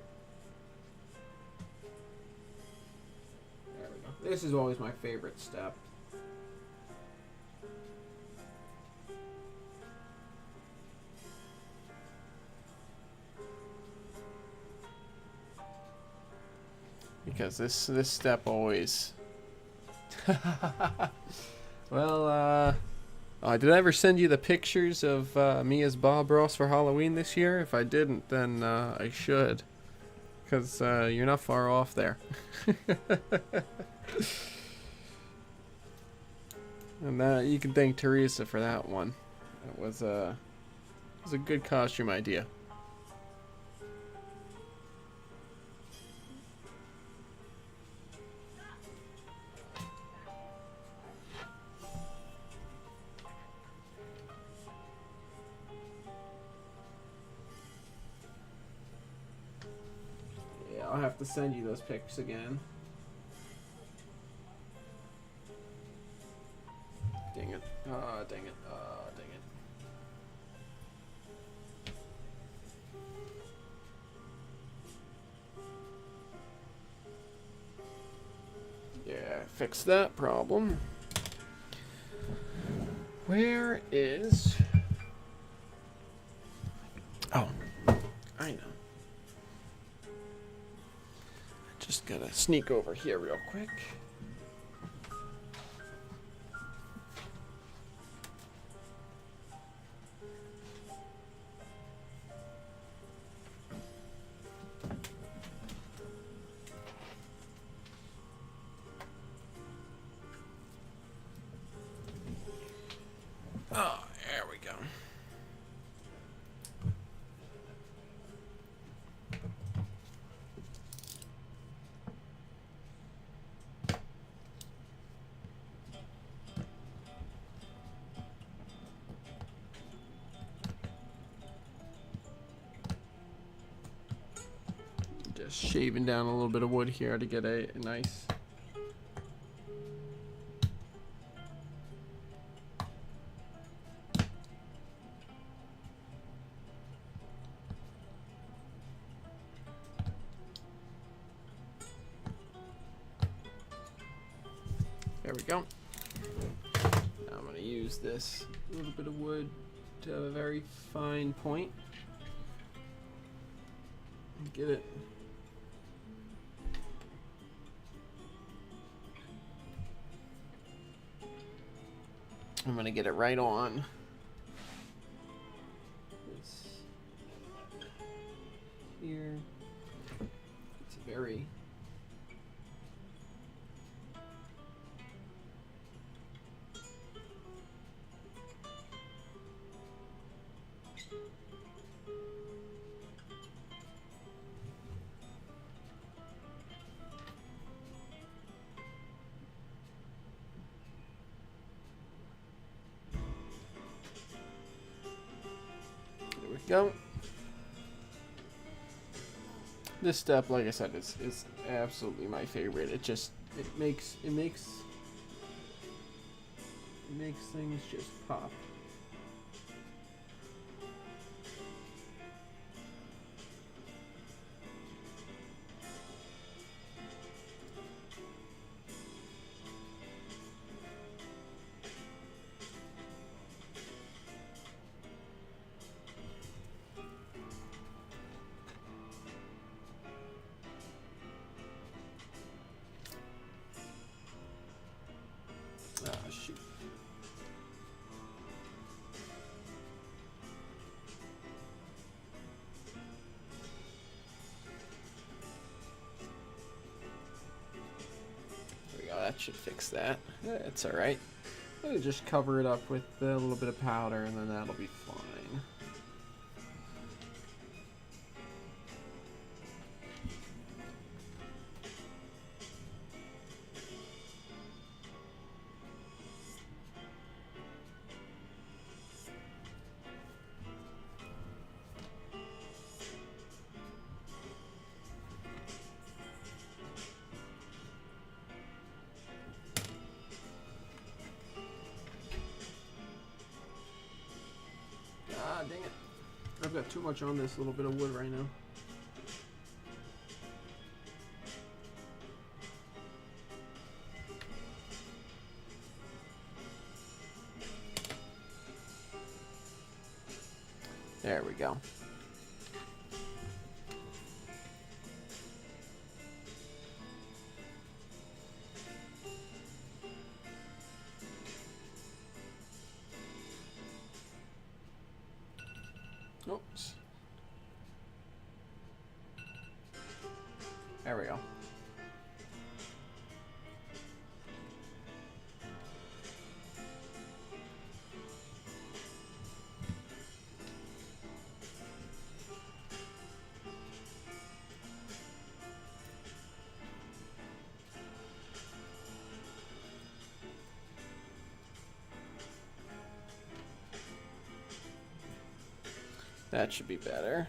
There we go. This is always my favorite step. Because this step always. Well, did I ever send you the pictures of me as Bob Ross for Halloween this year? If I didn't, then I should. Because you're not far off there. And you can thank Teresa for that one. It was a good costume idea. I'll have to send you those pics again. Dang it. Oh, dang it. Oh, dang it. Yeah, fix that problem. Where is... Oh, I know. Just gotta sneak over here real quick. Oh, there we go. Just shaving down a little bit of wood here to get a nice... There we go. Now I'm going to use this little bit of wood to have a very fine point. Get it. I'm going to get it right on. This here. It's very... Go. This step, like I said, is absolutely my favorite. It makes things just pop. that should fix that. It's alright. Just cover it up with a little bit of powder and then that'll be fine. Ah, dang it. I've got too much on this little bit of wood right now. There we go. Oops. There we go. That should be better.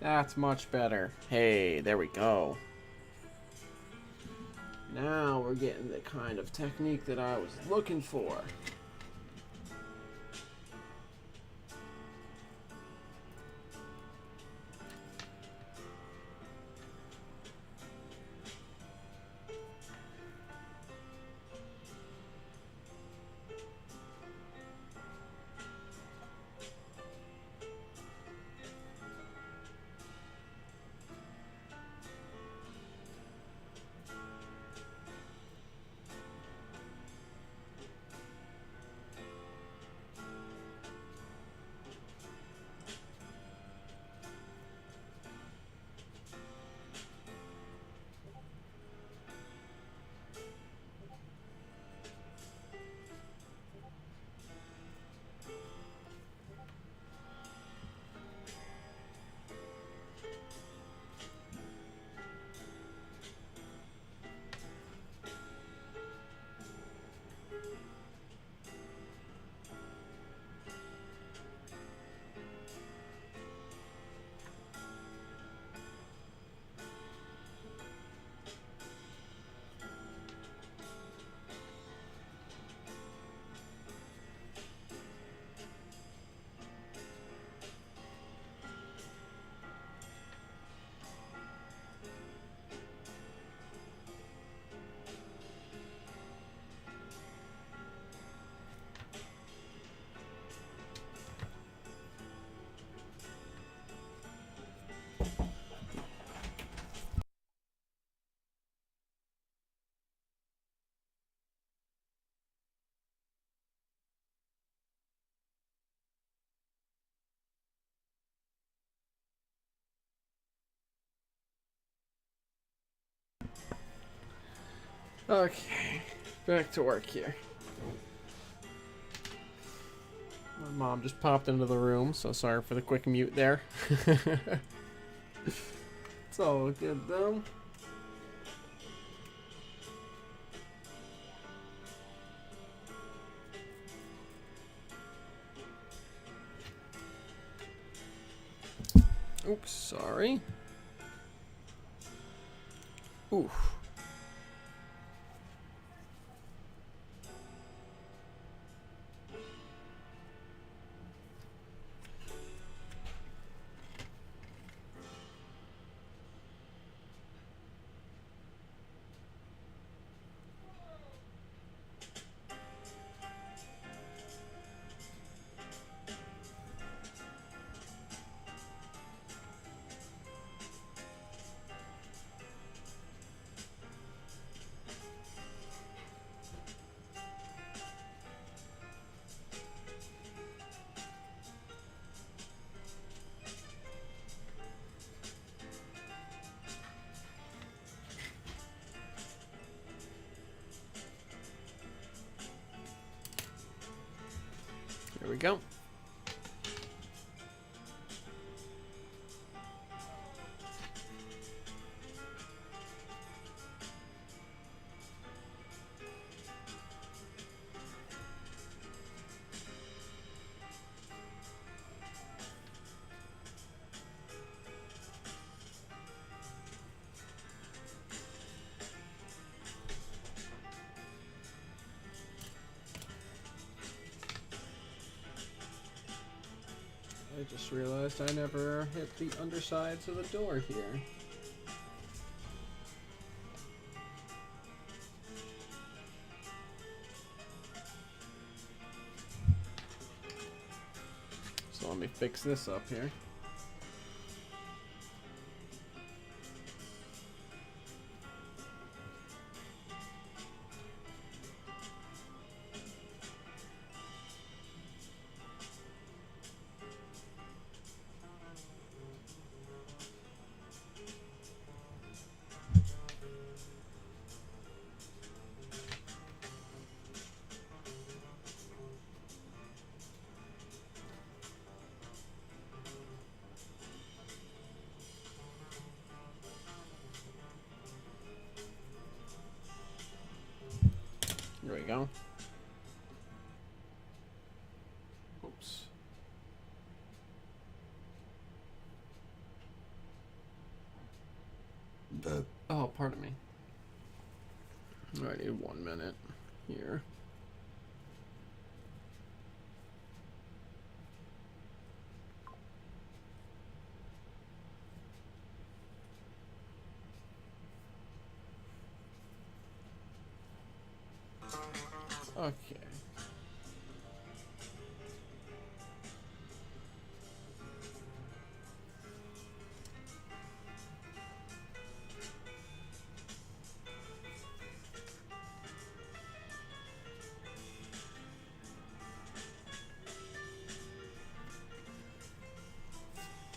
That's much better. Hey, there we go. Now we're getting the kind of technique that I was looking for. Okay, back to work here. My mom just popped into the room, so sorry for the quick mute there. It's all good though. Oops, sorry. Oof. we go. I just realized I never hit the undersides of the door here. So let me fix this up here. There we go. Oops. Oh, pardon me. I need 1 minute here. Okay.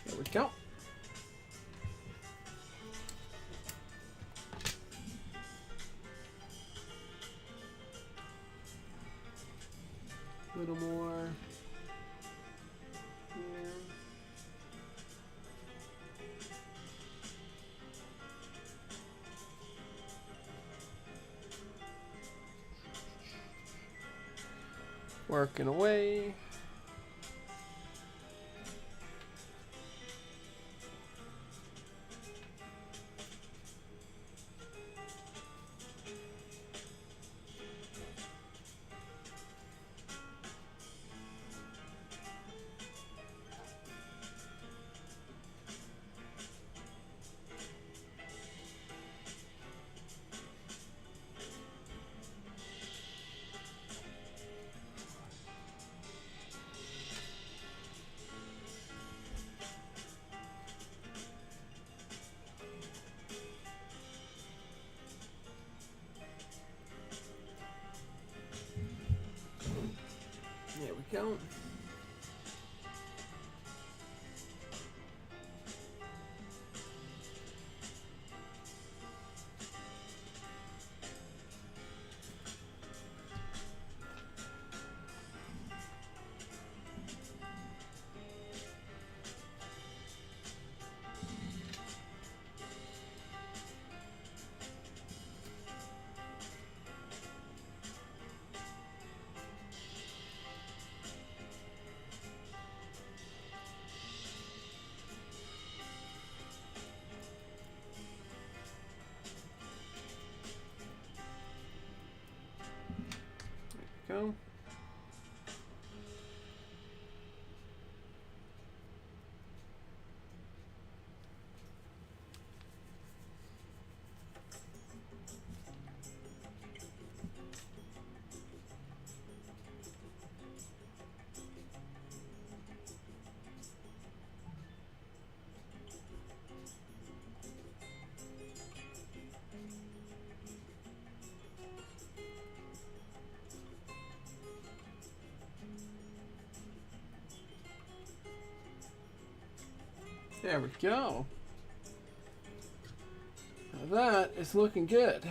There we go. A little more here. Working away. There we go. Go. There we go. Now that is looking good.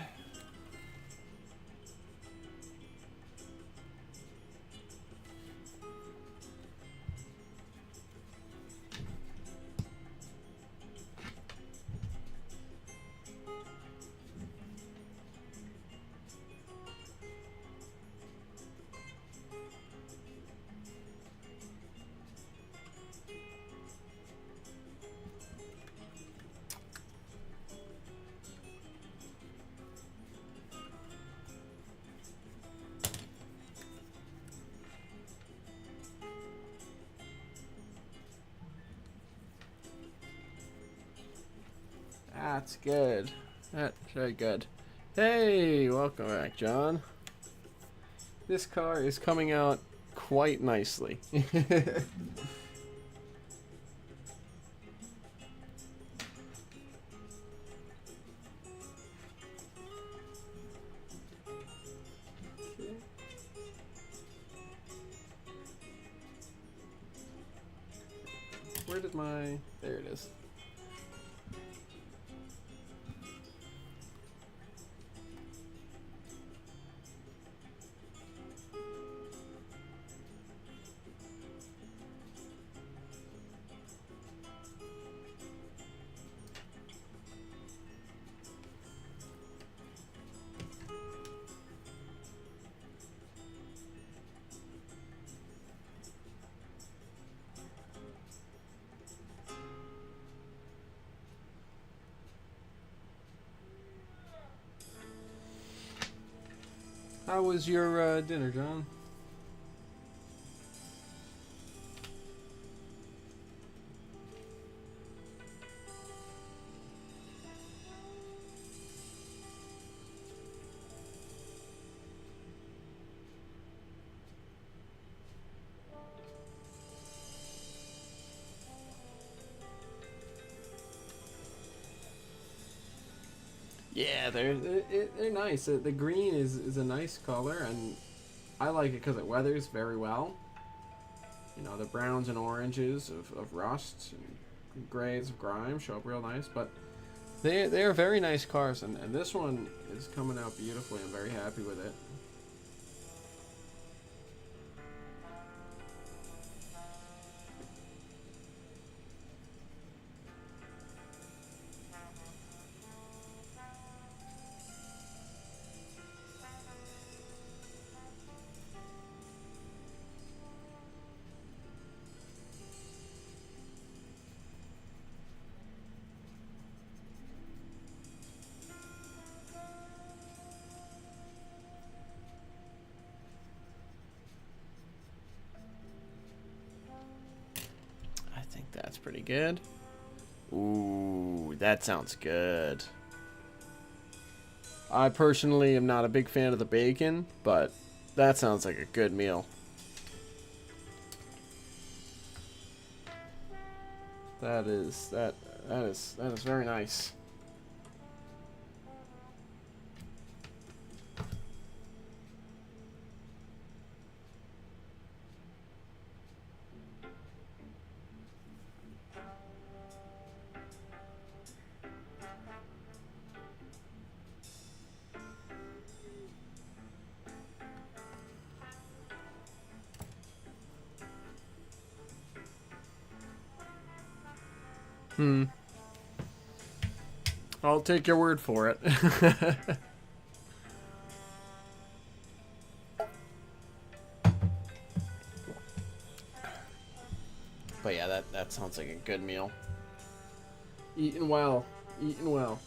That's good. That's very good. Hey, welcome back, John. This car is coming out quite nicely. Where did my... There it is. How was your dinner, John? Yeah, they're nice. The green is a nice color, and I like it because it weathers very well. You know, the browns and oranges of rust and grays of grime show up real nice, but they are very nice cars, and this one is coming out beautifully. I'm very happy with it. I think that's pretty good. Ooh, that sounds good. I personally am not a big fan of the bacon, but that sounds like a good meal. That is very nice. I'll take your word for it. But yeah, that sounds like a good meal. Eating well. Eating well.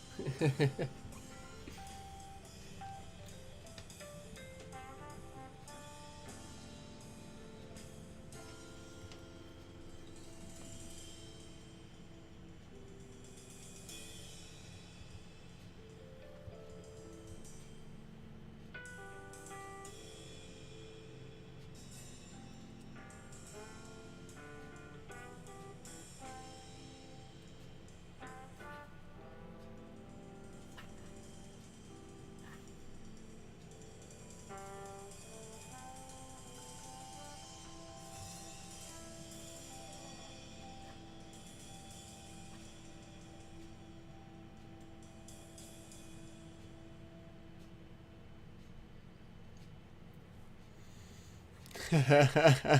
Yeah,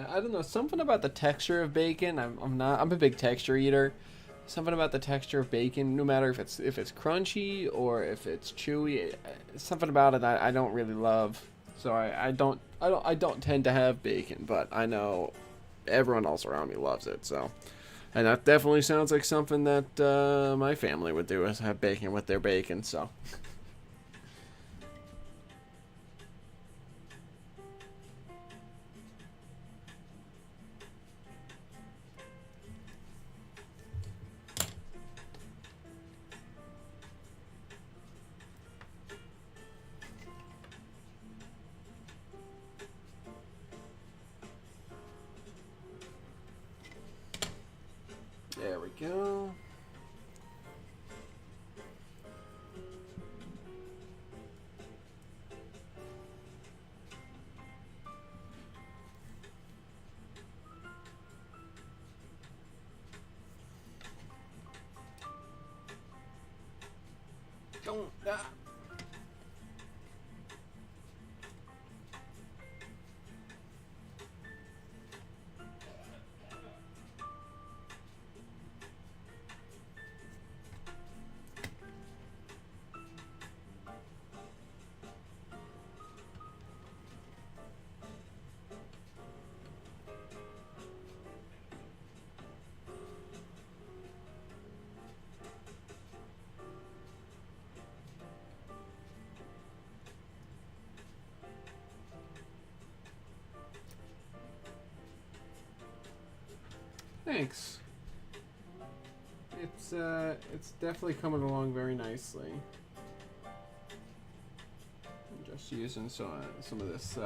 I don't know. Something about the texture of bacon. I'm a big texture eater. Something about the texture of bacon, no matter if it's crunchy or if it's chewy, something about it I don't really love. So I don't tend to have bacon, but I know everyone else around me loves it. So, and that definitely sounds like something that my family would do, is have bacon with their bacon. So. we go. Don't. Ah. Thanks. It's definitely coming along very nicely. I'm just using some of this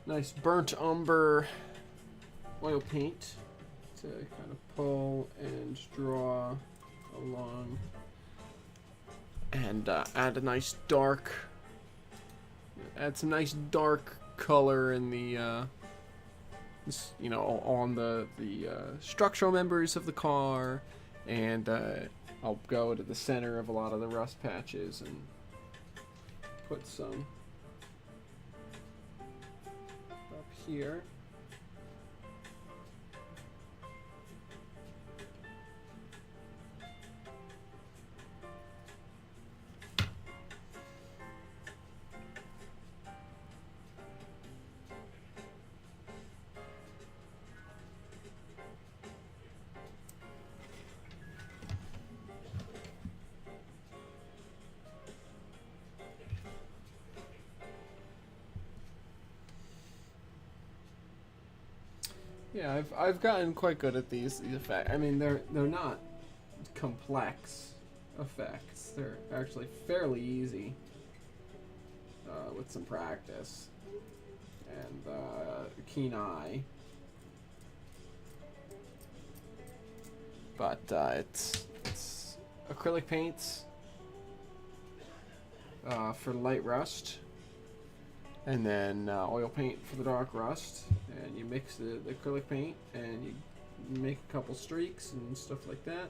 nice burnt umber oil paint to kind of pull and draw along and add a nice dark, add some nice dark color in the you know, on the structural members of the car, and I'll go to the center of a lot of the rust patches and put some up here. Yeah, I've gotten quite good at these effects. I mean, they're not complex effects. They're actually fairly easy with some practice and a keen eye. But it's acrylic paints for light rust, and then oil paint for the dark rust, and you mix the acrylic paint and you make a couple streaks and stuff like that.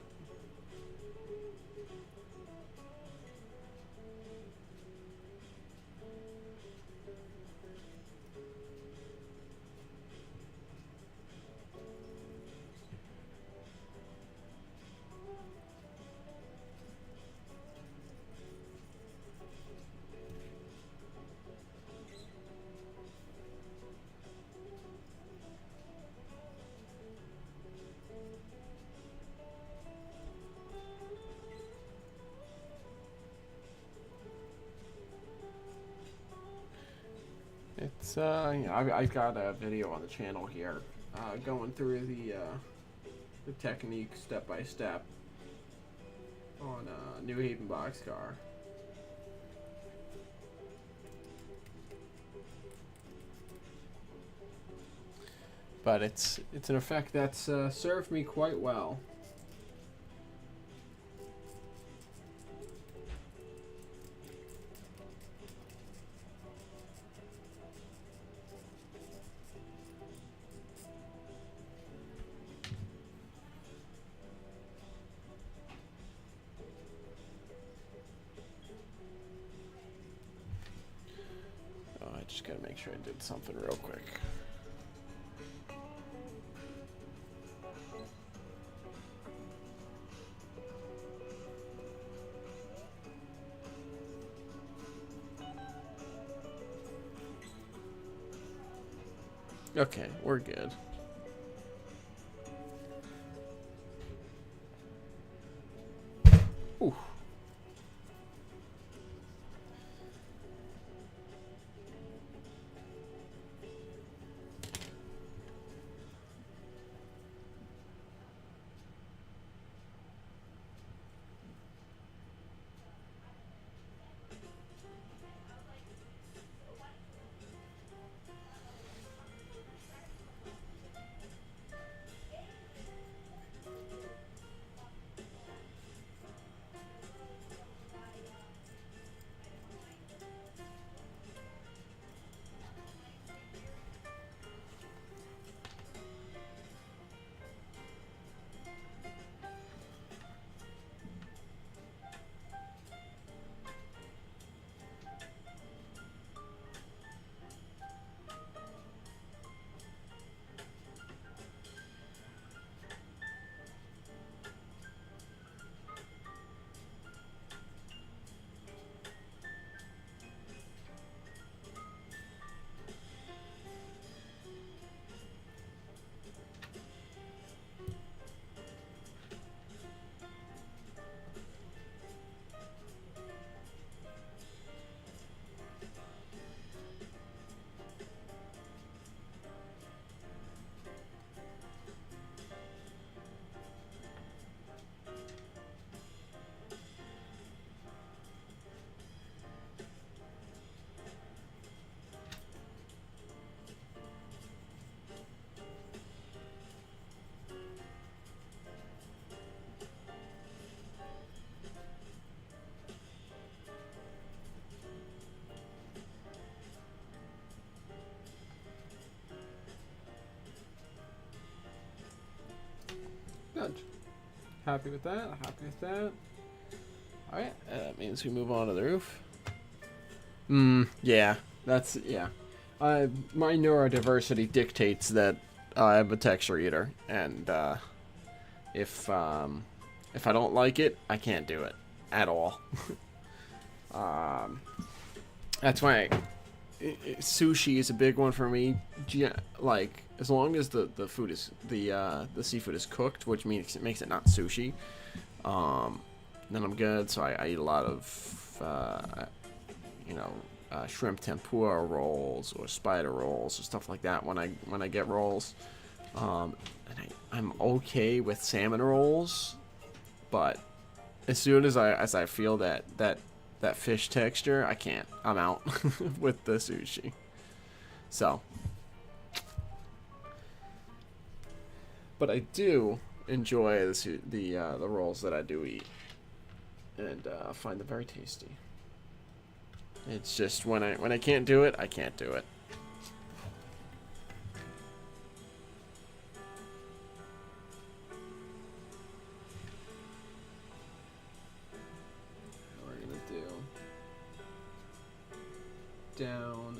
It's you know, I've got a video on the channel here, going through the technique step by step on a New Haven boxcar. But it's an effect that's served me quite well. I just gotta make sure I did something real quick. Okay, we're good. Ooh. good. Happy with that. Happy with that. Alright, that means we move on to the roof. Yeah. That's, yeah. My neurodiversity dictates that I have a texture eater, and if I don't like it, I can't do it at all. That's why sushi is a big one for me. Like, as long as the food is the seafood is cooked, which means it makes it not sushi, then I'm good. So I eat a lot of shrimp tempura rolls or spider rolls or stuff like that when I get rolls. And I'm okay with salmon rolls, but as soon as I feel that fish texture, I can't. I'm out with the sushi. So, but I do enjoy the rolls that I do eat, and find them very tasty. It's just when I can't do it, I can't do it. Down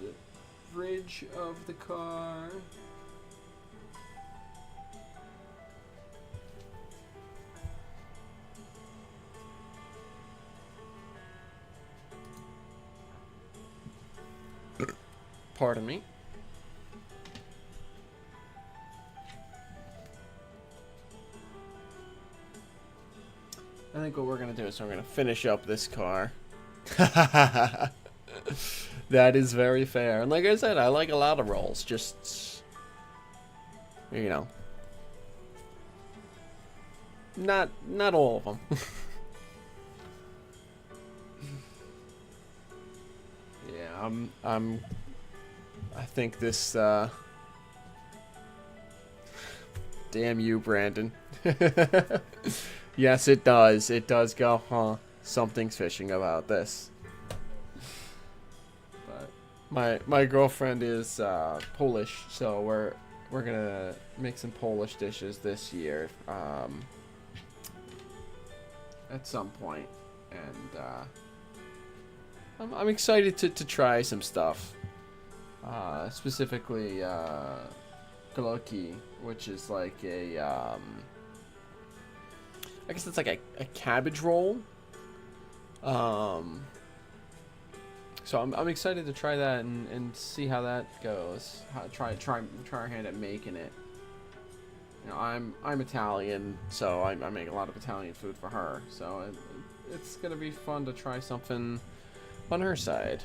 the bridge of the car. Pardon me. I think what we're going to do is we're going to finish up this car. That is very fair. And like I said, I like a lot of rolls. Just, you know, not all of them. Yeah, I think this, damn you, Brandon. Yes, it does. It does go, huh? Something's fishing about this. But my girlfriend is Polish, so we're gonna make some Polish dishes this year, at some point, and I'm excited to try some stuff. Specifically, gloki, which is like a I guess it's like a cabbage roll. So I'm excited to try that and see how that goes. Try our hand at making it. You know, I'm Italian, so I make a lot of Italian food for her. So it's gonna be fun to try something on her side.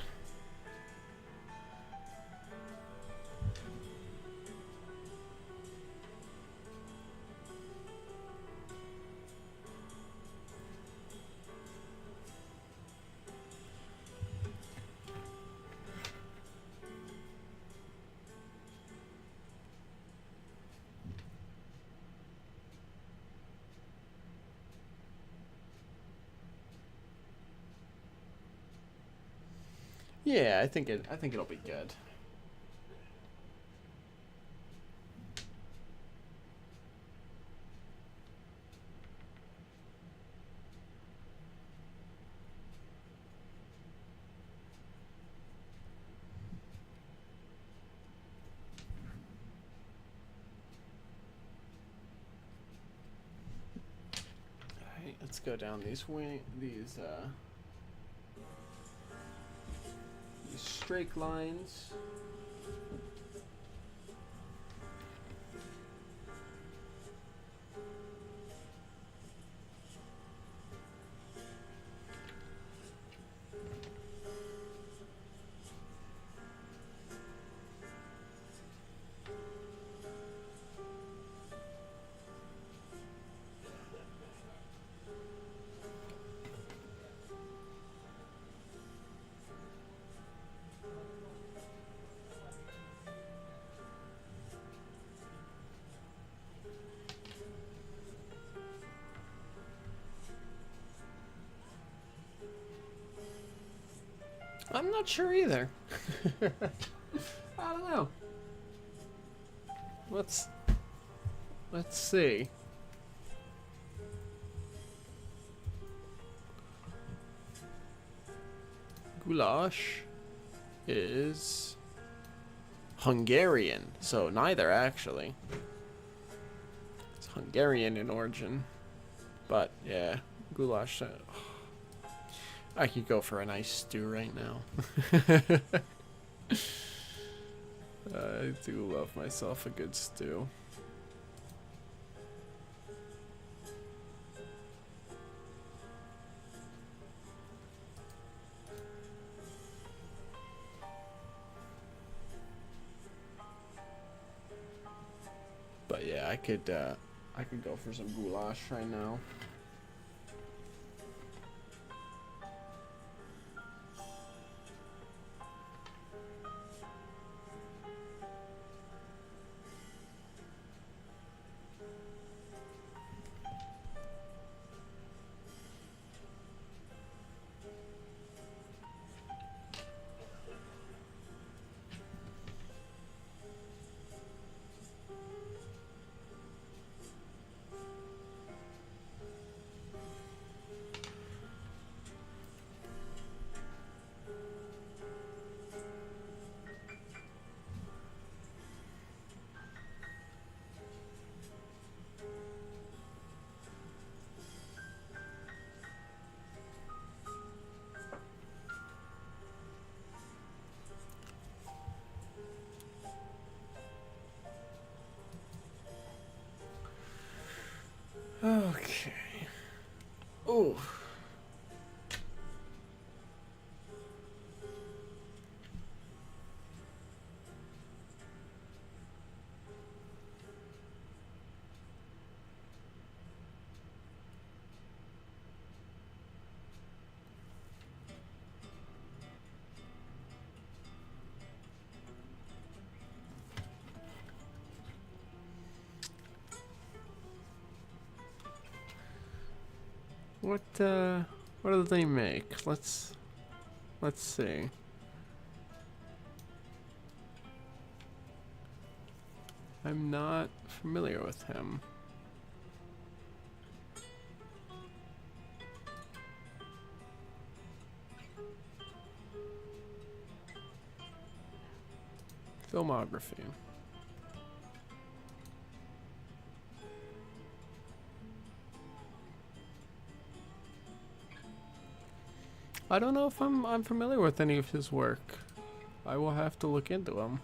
Yeah, I think it'll be good. Alright, let's go down these straight lines. I'm not sure either. I don't know. Let's see. Goulash is Hungarian, so neither actually. It's Hungarian in origin, but yeah, goulash. I could go for a nice stew right now. I do love myself a good stew. But yeah, I could go for some goulash right now. Okay. Oh. What do they make? Let's see. I'm not familiar with him. Filmography. I don't know if I'm familiar with any of his work. I will have to look into him.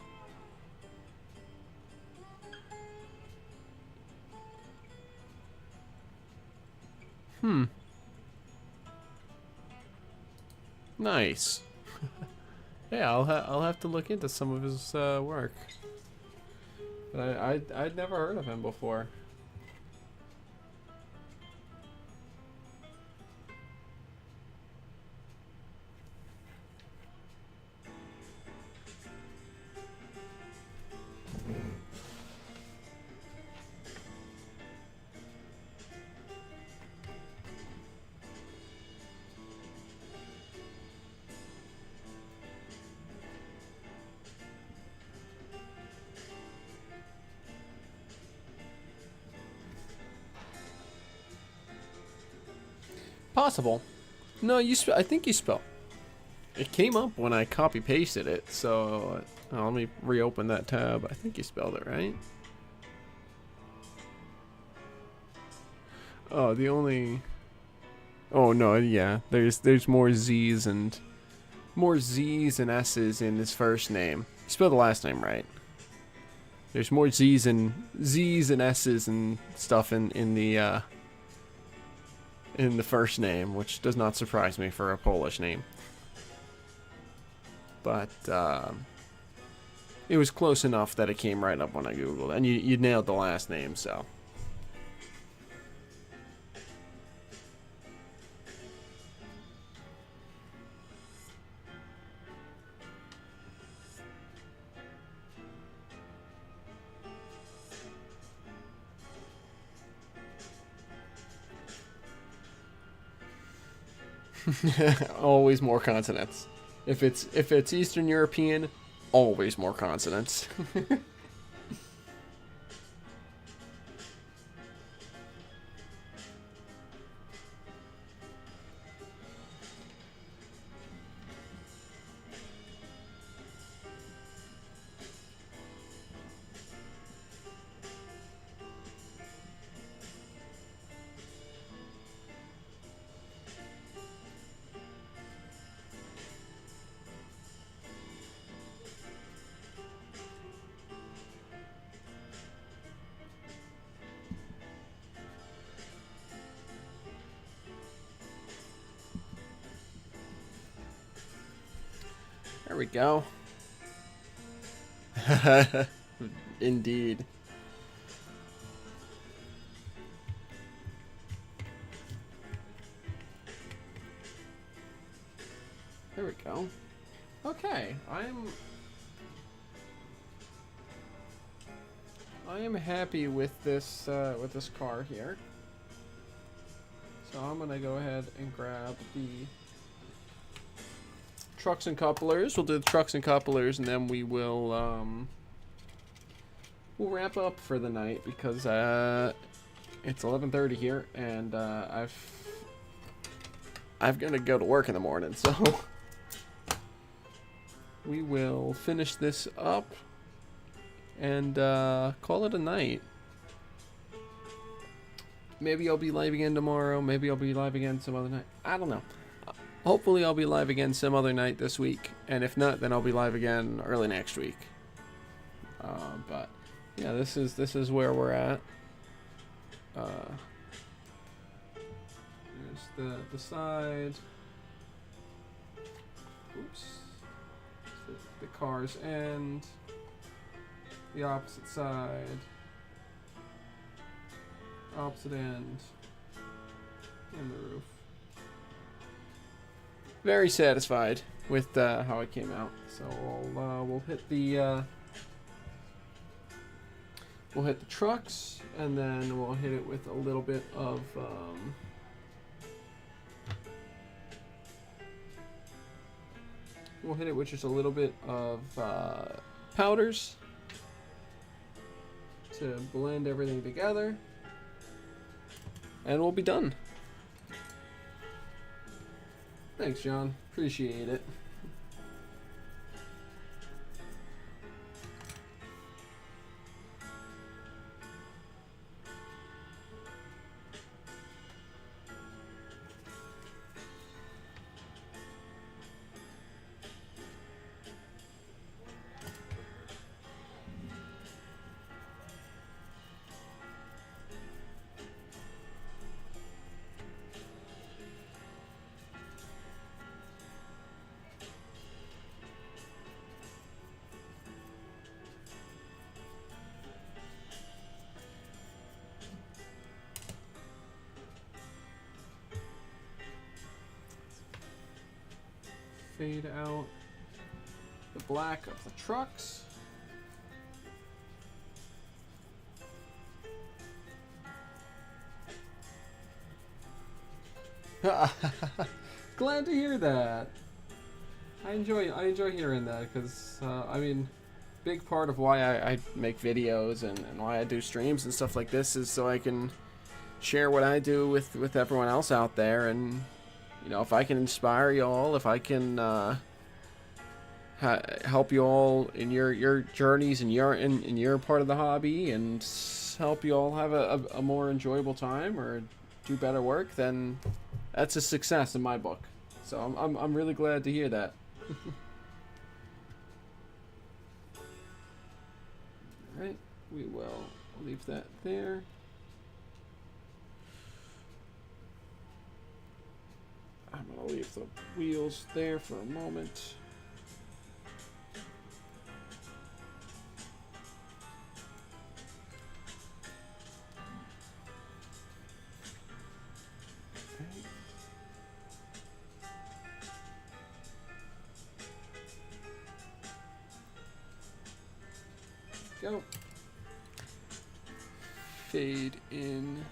Nice. Yeah, I'll have to look into some of his work. But I'd never heard of him before. Possible. No, I think you spell. It came up when I copy pasted it, so let me reopen that tab. I think you spelled it right. Oh, the only. Oh no, yeah. There's more Z's and S's in his first name. You spelled the last name right. There's more Z's and S's and stuff in the first name, which does not surprise me for a Polish name. But it was close enough that it came right up when I Googled, and you nailed the last name, so. Always more consonants. If it's Eastern European, always more consonants. There we go. Indeed. There we go. Okay, I am happy with this car here. So I'm gonna go ahead and grab the trucks and couplers. We'll do the trucks and couplers, and then we will we'll wrap up for the night because it's 11:30 here, and I've got to go to work in the morning, so we will finish this up and call it a night. Maybe I'll be live again tomorrow. Maybe I'll be live again some other night. I don't know. Hopefully I'll be live again some other night this week, and if not, then I'll be live again early next week. But yeah, this is where we're at. There's the side. Oops. The car's end. The opposite side. Opposite end. And the roof. Very satisfied with how it came out. So we'll hit the trucks, and then we'll hit it with a little bit of we'll hit it with just a little bit of powders to blend everything together, and we'll be done. Thanks, John. Appreciate it. Fade out the black of the trucks. Glad to hear that. I enjoy hearing that, because I mean, big part of why I make videos and why I do streams and stuff like this is so I can share what I do with everyone else out there. And you know, if I can inspire you all, if I can help you all in your journeys and in your part of the hobby, and help you all have a more enjoyable time or do better work, then that's a success in my book. So I'm really glad to hear that. All right, we will leave that there. I'm going to leave the wheels there for a moment. Okay. Go. Fade in.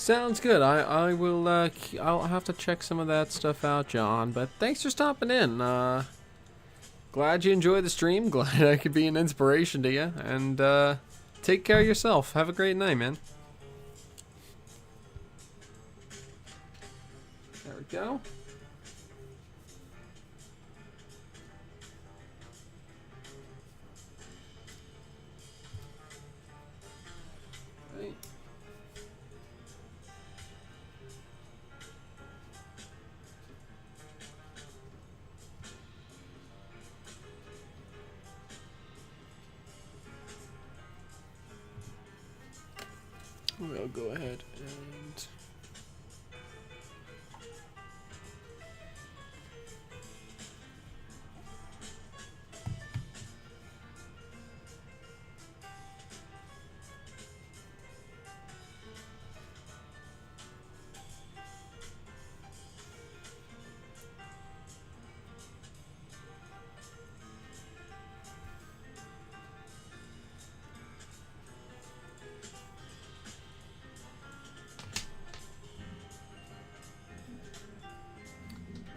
Sounds good. I will. I'll have to check some of that stuff out, John. But thanks for stopping in. Glad you enjoyed the stream. Glad I could be an inspiration to you. And take care of yourself. Have a great night, man. There we go. Right. We'll go ahead and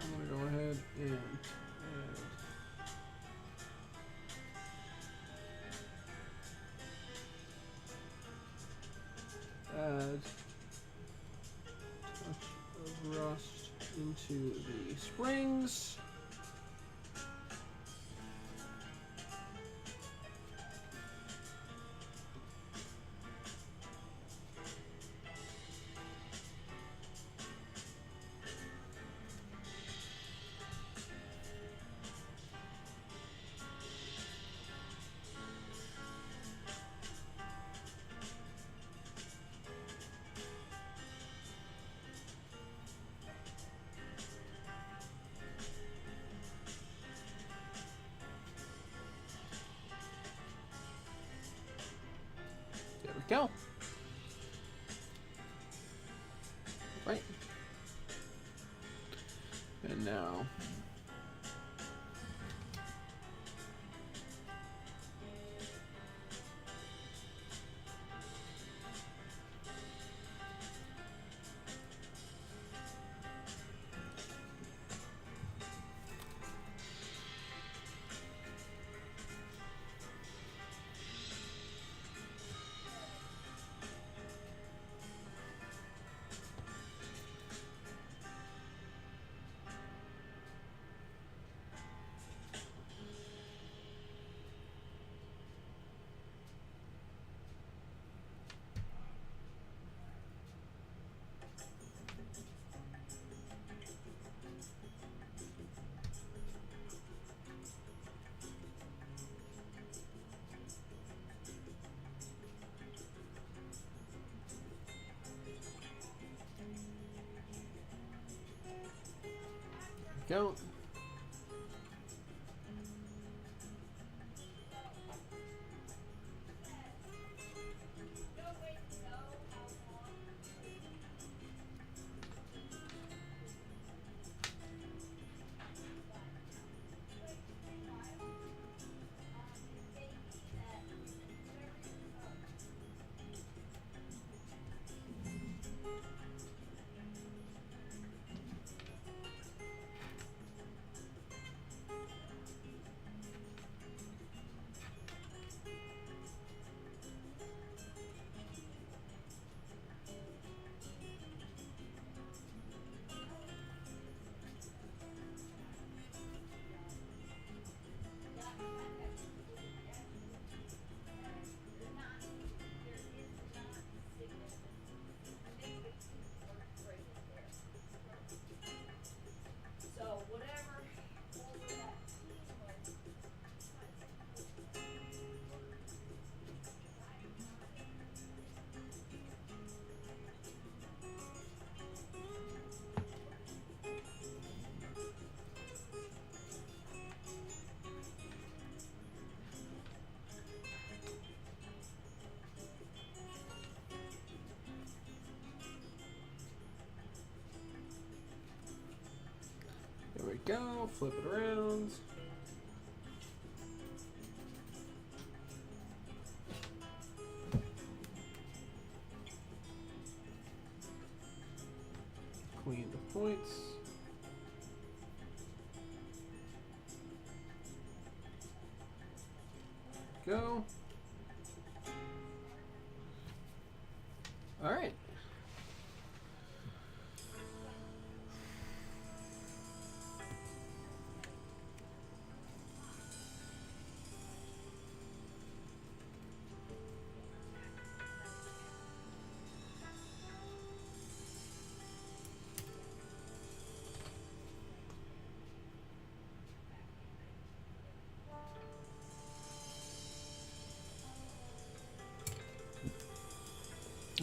I'm gonna go ahead and add a touch of rust into the springs. There we go. Right. And now go. There we go. Flip it around. go. All right.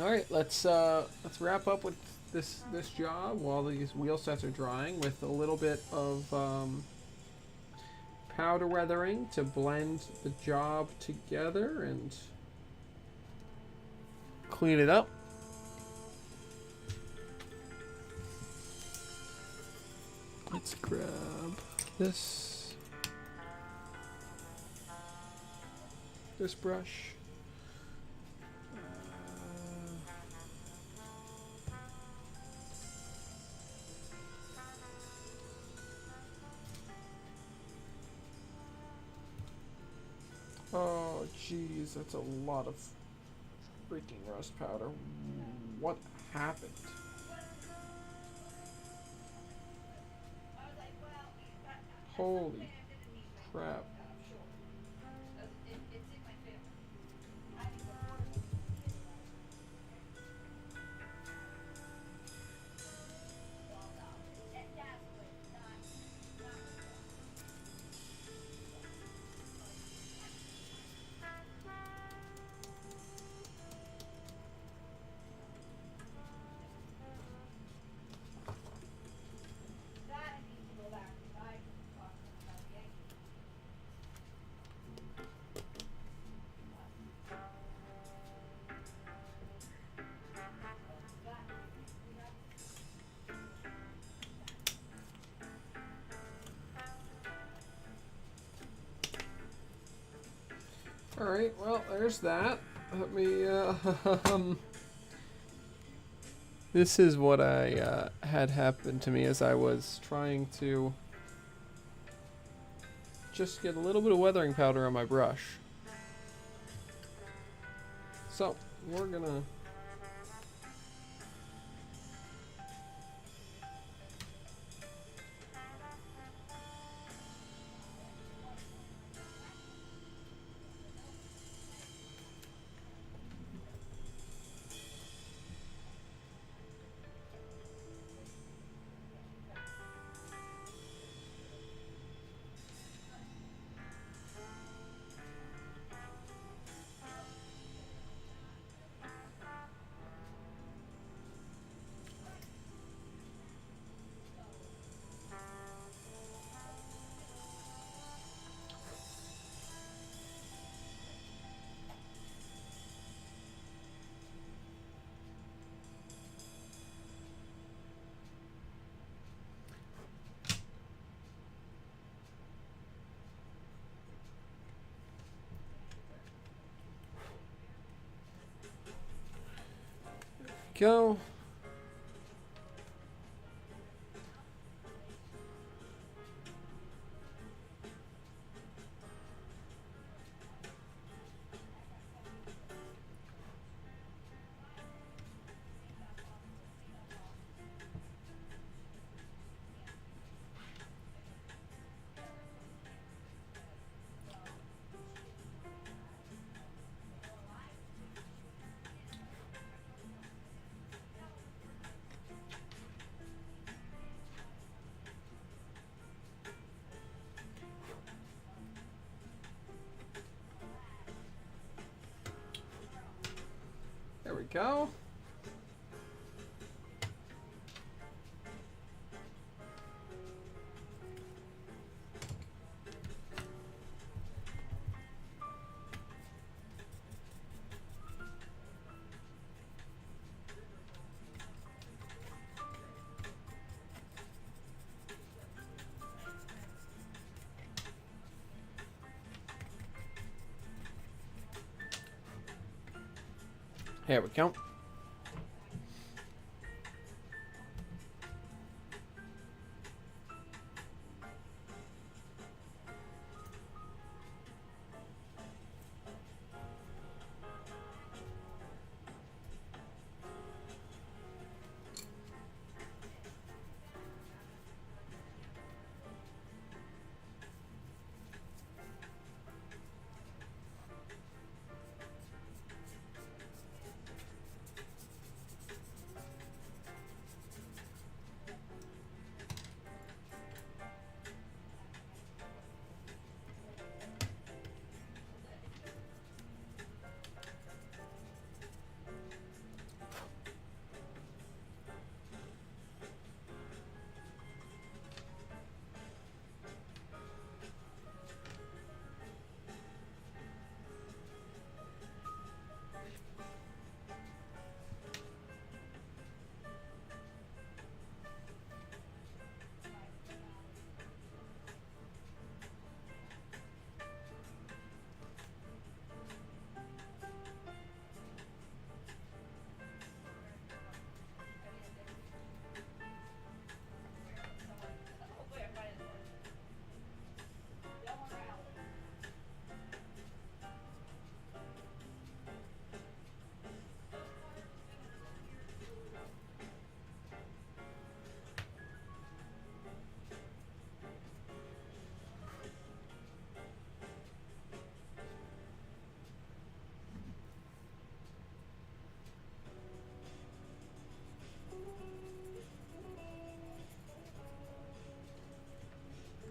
All right, let's wrap up with this job while these wheel sets are drying with a little bit of powder weathering to blend the job together and clean it up. Let's grab this brush. Oh, jeez, that's a lot of freaking rust powder. What happened? Holy crap. Alright, well, there's that. Let me, this is what I had happen to me as I was trying to just get a little bit of weathering powder on my brush. So, we're gonna... Go. There we go. Here we go.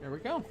There we go.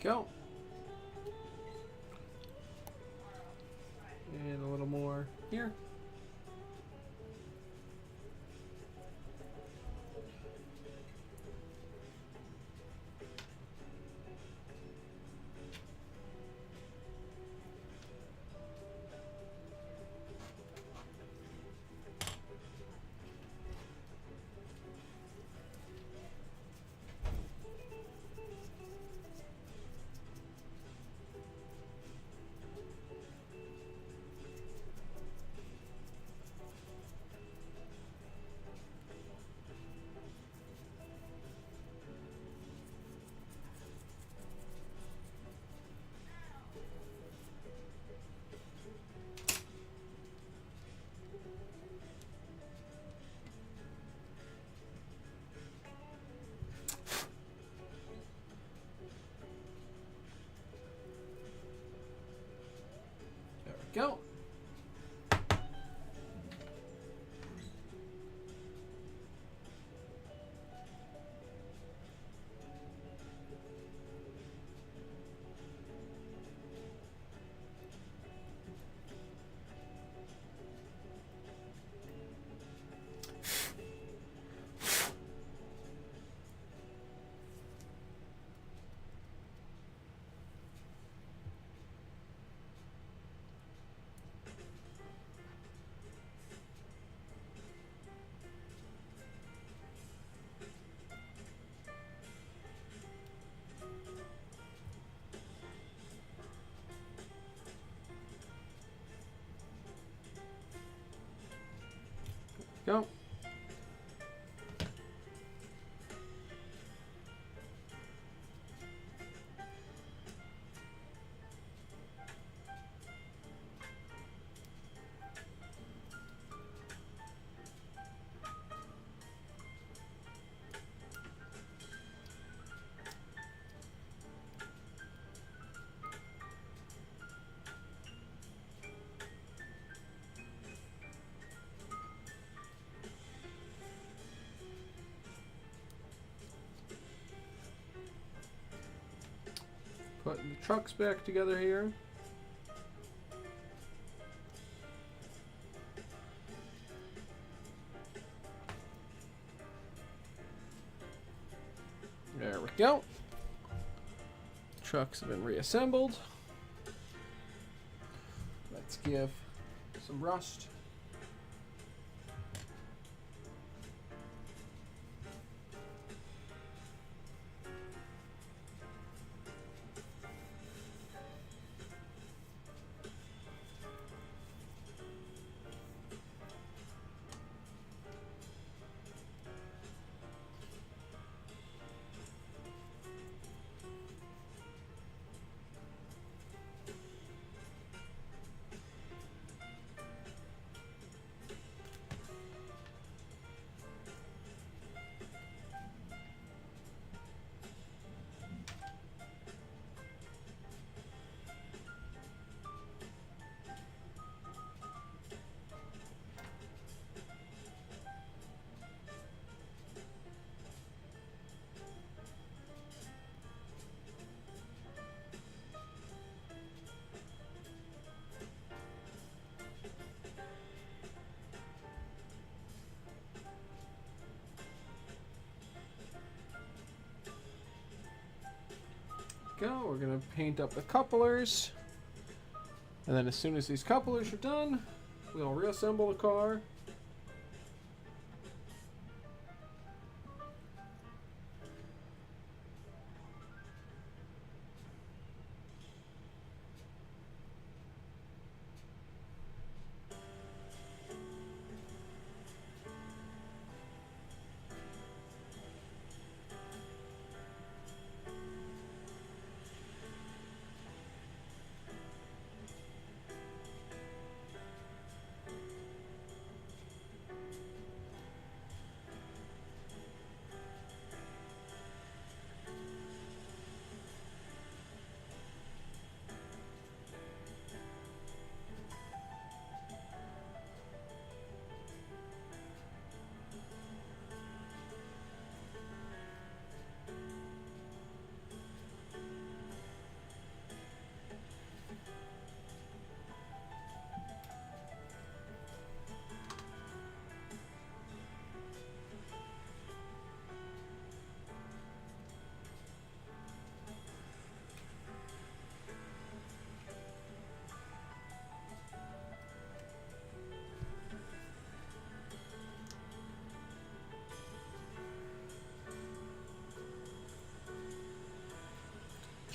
Go. And a little more here. There we go. Go. Putting the trucks back together here. There we go. Trucks have been reassembled. Let's give some rust. Go. We're gonna paint up the couplers. And then as soon as these couplers are done, we'll reassemble the car.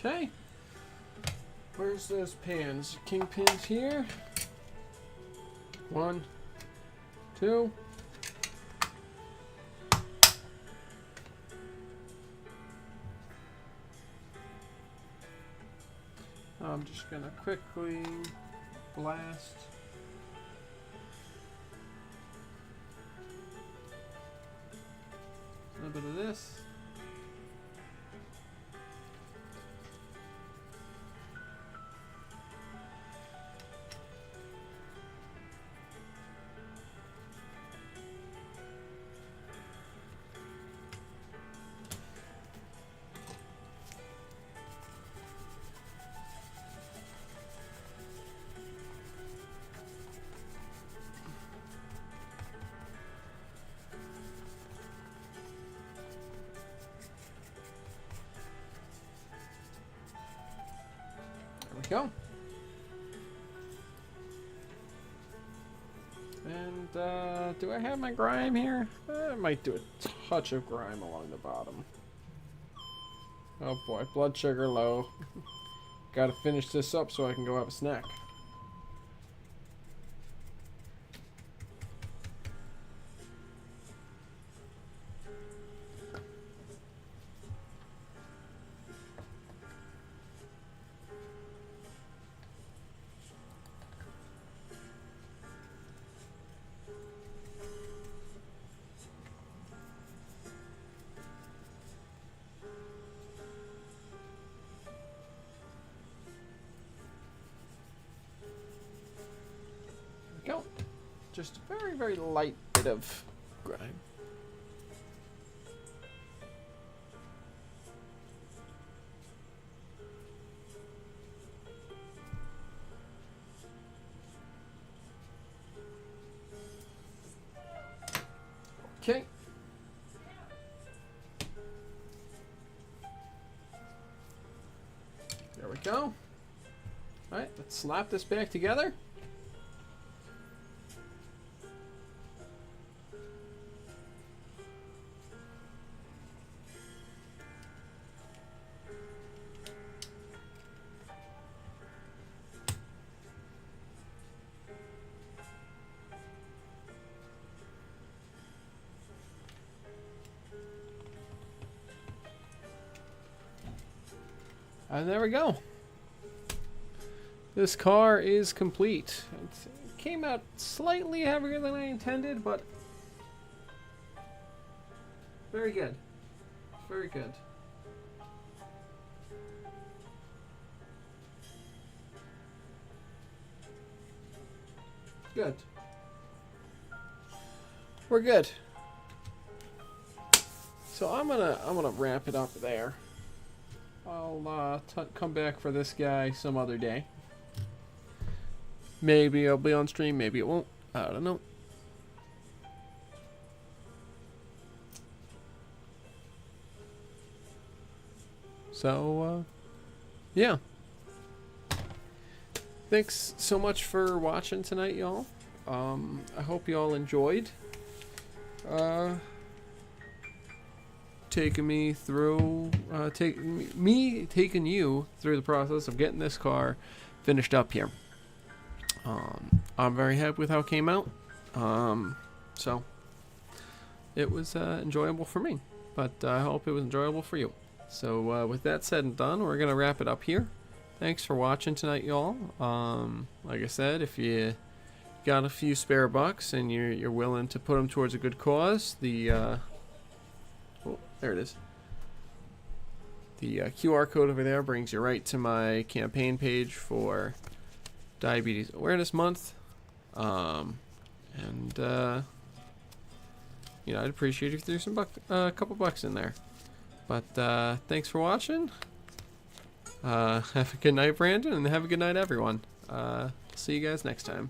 Okay. Where's those pins? Kingpins here. 1, 2. I'm just gonna quickly blast. A little bit of this. There we go. And do I have my grime here? I might do a touch of grime along the bottom. Oh boy, blood sugar low. Gotta finish this up so I can go have a snack. Go. Just a very, very light bit of grime. Okay. There we go. All right, let's slap this back together. And there we go. This car is complete. It came out slightly heavier than I intended, but very good. Very good. Good. We're good. So I'm gonna wrap it up there. I'll come back for this guy some other day. Maybe I'll be on stream, maybe it won't. I don't know. So, yeah. thanks so much for watching tonight, y'all. I hope y'all enjoyed taking me through, taking you through the process of getting this car finished up here. I'm very happy with how it came out. So it was enjoyable for me, but I hope it was enjoyable for you. So with that said and done, we're gonna wrap it up here. Thanks for watching tonight, y'all. Like I said, if you got a few spare bucks and you're willing to put them towards a good cause, the oh, there it is. The QR code over there brings you right to my campaign page for Diabetes Awareness Month. You know, I'd appreciate if you threw some a couple bucks in there. But thanks for watching. Have a good night, Brandon, and have a good night, everyone. See you guys next time.